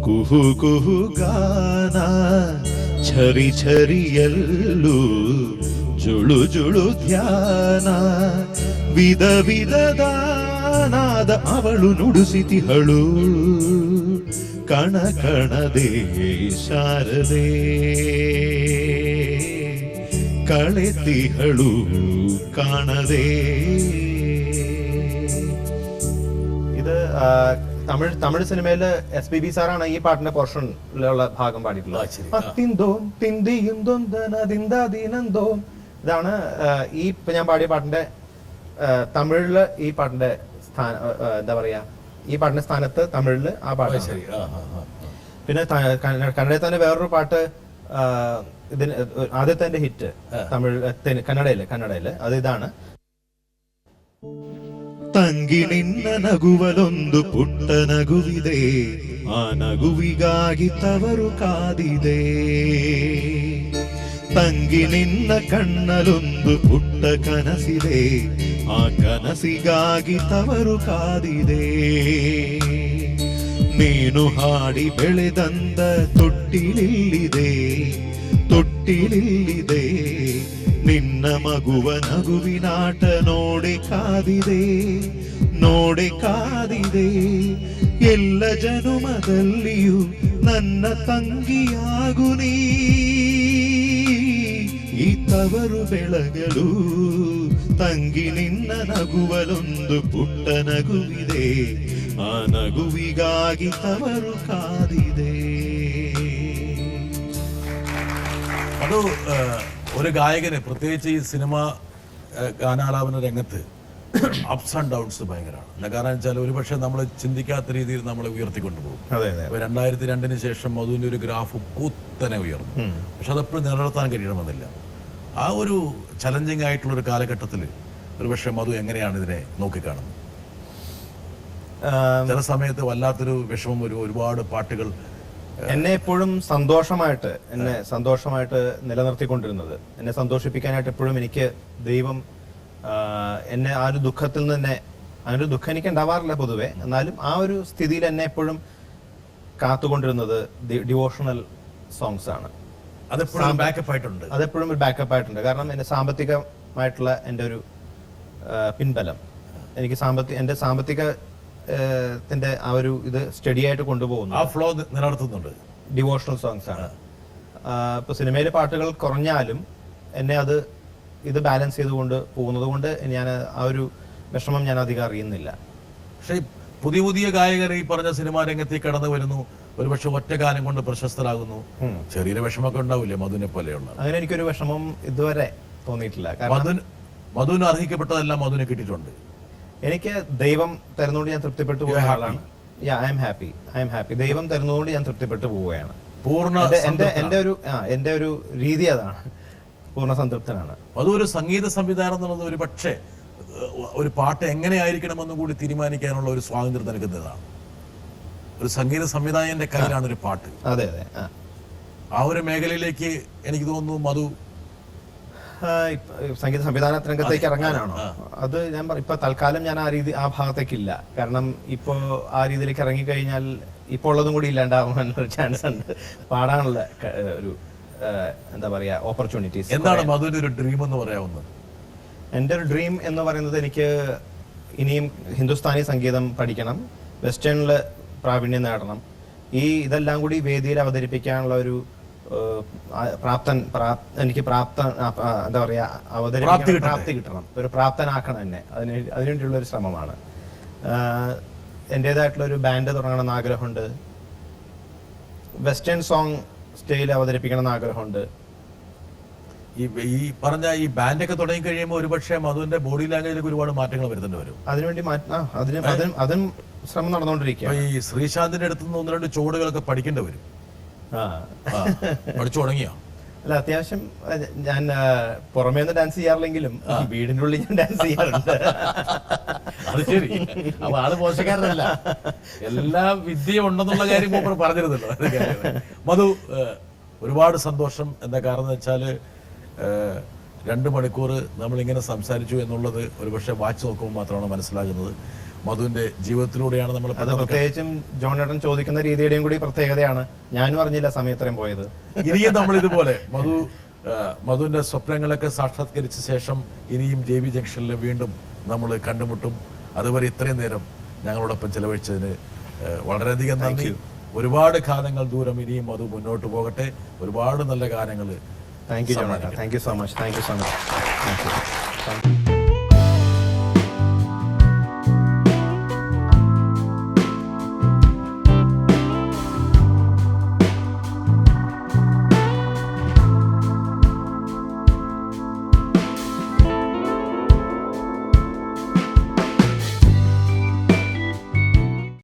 ಕುಹು ಕುಹು ಗಾನ ಛರಿ ಛರಿಯಲ್ಲೂ ಜುಳು ಜುಳು ಧ್ಯಾನ ವಿಧ ವಿಧದ ನಾದ ಅವಳು ನುಡಿಸಿತಿಹಳು ಕಣ ಕಣದೇ ಶಾರದೆ കളെത്തിഹളു കാണതേ. ഇത് തമിഴ് സിനിമയില് SPB സാറാണ് ഈ പാട്ടിന്റെ പോർഷനിലുള്ള ഭാഗം പാടിയിട്ടുള്ളത്. ഇതാണ് ഈ ഇപ്പൊ ഞാൻ പാടിയ പാട്ടിന്റെ തമിഴില് ഈ പാട്ടിന്റെ എന്താ പറയാ, ഈ പാട്ടിന്റെ സ്ഥാനത്ത് തമിഴില് ആ പാട്ട്. പിന്നെ കന്നഡയിൽ തന്നെ വേറൊരു പാട്ട്, ഇതിന് ആദ്യത്തെ ഹിറ്റ് തമിഴ് കന്നഡയില് അത് ഇതാണ്. ತಂಗಿ ನಿನ್ನ ನಗುವಲೊಂದು ಪುಟ್ಟ ನಗುವಿದೆ, ಆ ನಗುವಿಗಾಗಿ ತವರು ಕಾದಿದೆ. ತಂಗಿ ನಿನ್ನ ಕಣ್ಣಲೊಂದು ಪುಟ್ಟ ಕನಸಿದೆ, ಆ ಕನಸಿಗಾಗಿ ತವರು ಕಾದಿದೆ. ನೀನು ಹಾಡಿ ಬೆಳೆದಂದ ತೊಟ್ಟಿಲಿಲ್ಲಿದೆ, ತೊಟ್ಟಿಲಿಲ್ಲಿದೆ. ನಿನ್ನ ಮಗುವ ನಗುವಿನಾಟ ನೋಡೆ ಕಾದಿದೆ, ನೋಡೆ ಕಾದಿದೆ. ಎಲ್ಲ ಜನುಮದಲ್ಲಿಯೂ ನನ್ನ ತಂಗಿಯಾಗು ನೀ. ಈ ತವರು ಬೆಳಗಲು ತಂಗಿ ನಿನ್ನ ನಗುವಲೊಂದು ಪುಟ್ಟ ನಗುವಿದೆ, ಆ ನಗುವಿಗಾಗಿ ತವರು ಕಾದಿದೆ. അത് ഒരു ഗായകന് പ്രത്യേകിച്ച് ഈ സിനിമ ഗാനാലാപന രംഗത്ത് അപ്സ് ആൻഡ് ഡൗൺസ് ഭയങ്കരമാണ്. കാരണം വെച്ചാൽ ഒരുപക്ഷെ നമ്മൾ ചിന്തിക്കാത്ത രീതിയിൽ നമ്മളെ ഉയർത്തിക്കൊണ്ടുപോകും. 2002 ശേഷം മധുവിൻ്റെ ഒരു ഗ്രാഫ് കുത്തനെ ഉയർന്നു. പക്ഷെ അതെപ്പോഴും നിലനിർത്താൻ കഴിയണമെന്നില്ല. ആ ഒരു ചലഞ്ചിങ് ആയിട്ടുള്ള ഒരു കാലഘട്ടത്തിൽ ഒരുപക്ഷെ മധു എങ്ങനെയാണ് ഇതിനെ നോക്കിക്കാണുന്നത്? ചില സമയത്ത് വല്ലാത്തൊരു വിഷമം വരും, ഒരുപാട് പാട്ടുകൾ എന്നെ എപ്പോഴും സന്തോഷമായിട്ട് നിലനിർത്തിക്കൊണ്ടിരുന്നത്, എന്നെ സന്തോഷിപ്പിക്കാനായിട്ട് എപ്പോഴും എനിക്ക് ദൈവം എന്നെ ആ ഒരു ദുഃഖത്തിൽ നിന്ന് തന്നെ, അങ്ങനെ ഒരു ദുഃഖം എനിക്ക് ഉണ്ടാവാറില്ല പൊതുവെ, എന്നാലും ആ ഒരു സ്ഥിതിയിൽ എന്നെ എപ്പോഴും കാത്തുകൊണ്ടിരുന്നത് ഡിവോഷണൽ സോങ്സ് ആണ്. അതെപ്പോഴും ബാക്കപ്പ് ആയിട്ടുണ്ട്. അതെപ്പോഴും ഒരു ബാക്കപ്പ് ആയിട്ടുണ്ട്. കാരണം എന്റെ സാമ്പത്തികമായിട്ടുള്ള എൻ്റെ ഒരു പിൻബലം, എനിക്ക് എന്റെ സാമ്പത്തികത്തിന്റെ ആ ഒരു ഇത് സ്റ്റഡി ആയിട്ട് കൊണ്ടുപോകുന്നു. ആ ഫ്ലോ നിലനിർത്തുന്നുണ്ട്. ഡിവോഷണൽ സോങ്സ് ആണ്. ഇപ്പൊ സിനിമയിലെ പാട്ടുകൾ കുറഞ്ഞാലും എന്നെ ഇത് ബാലൻസ് ചെയ്തുകൊണ്ട് പോകുന്നത് കൊണ്ട് ഞാൻ ആ ഒരു വിഷമം ഞാൻ അധികം അറിയുന്നില്ല. പക്ഷേ പുതിയ പുതിയ ഗായകർ ഈ പറഞ്ഞ സിനിമാ രംഗത്തേക്ക് കടന്നു വരുന്നു, ഒരുപക്ഷെ ഒറ്റ ഗാനം കൊണ്ട് പ്രശസ്തരാകുന്നു. ചെറിയൊരു വിഷമമൊക്കെ ഉണ്ടാവില്ലേ മധുവിനെ പോലെയുള്ള? അങ്ങനെ എനിക്കൊരു വിഷമം ഇതുവരെ തോന്നിയിട്ടില്ല. കാരണം മധുവിന് അർഹിക്കപ്പെട്ടതെല്ലാം മധുവിനെ കിട്ടിയിട്ടുണ്ട്. എനിക്ക് ദൈവം തരുന്നതുകൊണ്ട് ഞാൻ തൃപ്തിപ്പെട്ടു പോകുന്ന ആളാണ്. I am happy. ദൈവം തരുന്നതുകൊണ്ട് ഞാൻ തൃപ്തിപ്പെട്ടു പോവുകയാണ്. എന്റെ ഒരു രീതി അതാണ്. പൂർണ്ണ സംതൃപ്തനാണ്. അതൊരു സംഗീത സംവിധാനം എന്നുള്ളത് ഒരു പക്ഷേ ഒരു പാട്ട് എങ്ങനെയായിരിക്കണമെന്ന് കൂടി തീരുമാനിക്കാനുള്ള ഒരു സ്വാതന്ത്ര്യം നൽകുന്നതാണ്. ഒരു സംഗീത സംവിധായകന്റെ കയ്യിലാണ് ഒരു പാട്ട്. അതെ. ആ ഒരു മേഖലയിലേക്ക് എനിക്ക് തോന്നുന്നു മധു സംഗീത സംവിധാന രംഗത്തേക്ക് ഇറങ്ങാനാണോ? അത് ഞാൻ ഇപ്പൊ തൽക്കാലം ഞാൻ ആ ഭാഗത്തേക്കില്ല. കാരണം ഇപ്പോ ആ രീതിയിലേക്ക് ഇറങ്ങിക്കഴിഞ്ഞാൽ ഇപ്പോൾ ഉള്ളതും കൂടി ഇല്ലാണ്ടാവാൻ ഒരു ചാൻസ് ഉണ്ട്. പാടാനുള്ള ഒരു എന്താ പറയാ ഓപ്പർച്യൂണിറ്റീസ്. എന്താണ് മധുവിന്റെ ഒരു ഡ്രീം എന്ന് പറയാവുന്നത്? എൻ്റെ ഒരു ഡ്രീം എന്ന് പറയുന്നത് എനിക്ക് ഇനിയും ഹിന്ദുസ്ഥാനി സംഗീതം പഠിക്കണം, വെസ്റ്റേണില് പ്രാവീണ്യം നേടണം. ഇതെല്ലാം കൂടി വേദിയിൽ അവതരിപ്പിക്കാനുള്ള ഒരു എനിക്ക് എന്താ പറയാ പ്രാപ്തി കിട്ടണം, ഒരു പ്രാപ്തനാക്കണം എന്നെ. അതിനുവേണ്ടിയുള്ള ഒരു ശ്രമമാണ്. എൻ്റെതായിട്ടുള്ള ഒരു ബാൻഡ് തുടങ്ങണമെന്ന് ആഗ്രഹമുണ്ട്. വെസ്റ്റേൺ സോങ് സ്റ്റൈൽ അവതരിപ്പിക്കണം എന്ന് ആഗ്രഹമുണ്ട്. ഈ പറഞ്ഞ ഈ ബാൻഡൊക്കെ തുടങ്ങി കഴിയുമ്പോൾ ഒരുപക്ഷെ മധുവിന്റെ ബോഡി ലാംഗ്വേജിലേക്ക് ഒരുപാട് മാറ്റങ്ങൾ വരുത്തേണ്ടി വരും. അതിനുവേണ്ടി അതും ശ്രമം നടന്നുകൊണ്ടിരിക്കുക. ഈ ശ്രീശാന്തിന്റെ അടുത്ത് നിന്ന് 1-2 ചുവടുകളൊക്കെ പഠിക്കേണ്ടി വരും. പഠിച്ചു തുടങ്ങിയോ? അല്ല, അത്യാവശ്യം ഞാൻ പുറമേ നിന്ന് ഡാൻസ് ചെയ്യാറില്ലെങ്കിലും വീടിന്റെ ഉള്ളിൽ ഞാൻ ഡാൻസ് ചെയ്യാറുണ്ട്. അത് ശരി. അപ്പൊ ആള് മോശക്കാരനല്ല, എല്ലാ വിദ്യ ഉണ്ടെന്നുള്ള കാര്യം മൂപ്പർ പറഞ്ഞിരുന്നല്ലോ. മധു, ഒരുപാട് സന്തോഷം. എന്താ കാരണം എന്ന് വെച്ചാല് 2 മണിക്കൂർ നമ്മളിങ്ങനെ സംസാരിച്ചു എന്നുള്ളത് ഒരുപക്ഷെ വാച്ച് നോക്കുമ്പോൾ മാത്രമാണ് മനസ്സിലാകുന്നത്. മധുവിന്റെ ജീവിതത്തിലൂടെയാണ് നമ്മൾ. അത് പ്രത്യേകിച്ചും ജോണേട്ടൻ ചോദിക്കുന്ന രീതിയുടെയും കൂടി പ്രത്യേകതയാണ്. ഞാനും അറിഞ്ഞില്ല സമയത്രയും പോയത്. ഇനിയും നമ്മൾ ഇതുപോലെ മധുവിന്റെ സ്വപ്നങ്ങളൊക്കെ സാക്ഷാത്കരിച്ച ശേഷം ഇനിയും JB ജംഗ്ഷനിൽ വീണ്ടും നമ്മൾ കണ്ടുമുട്ടും. അതുവരെ ഇത്രയും നേരം ഞങ്ങളോടൊപ്പം ചെലവഴിച്ചതിന് വളരെയധികം നന്ദി. ഒരുപാട് കാലങ്ങൾ ദൂരം ഇനിയും മധു മുന്നോട്ട് പോകട്ടെ. ഒരുപാട് നല്ല ഗാനങ്ങൾ. താങ്ക് യു ജോണേട്ടൻ. Thank you so much. Thank you so much.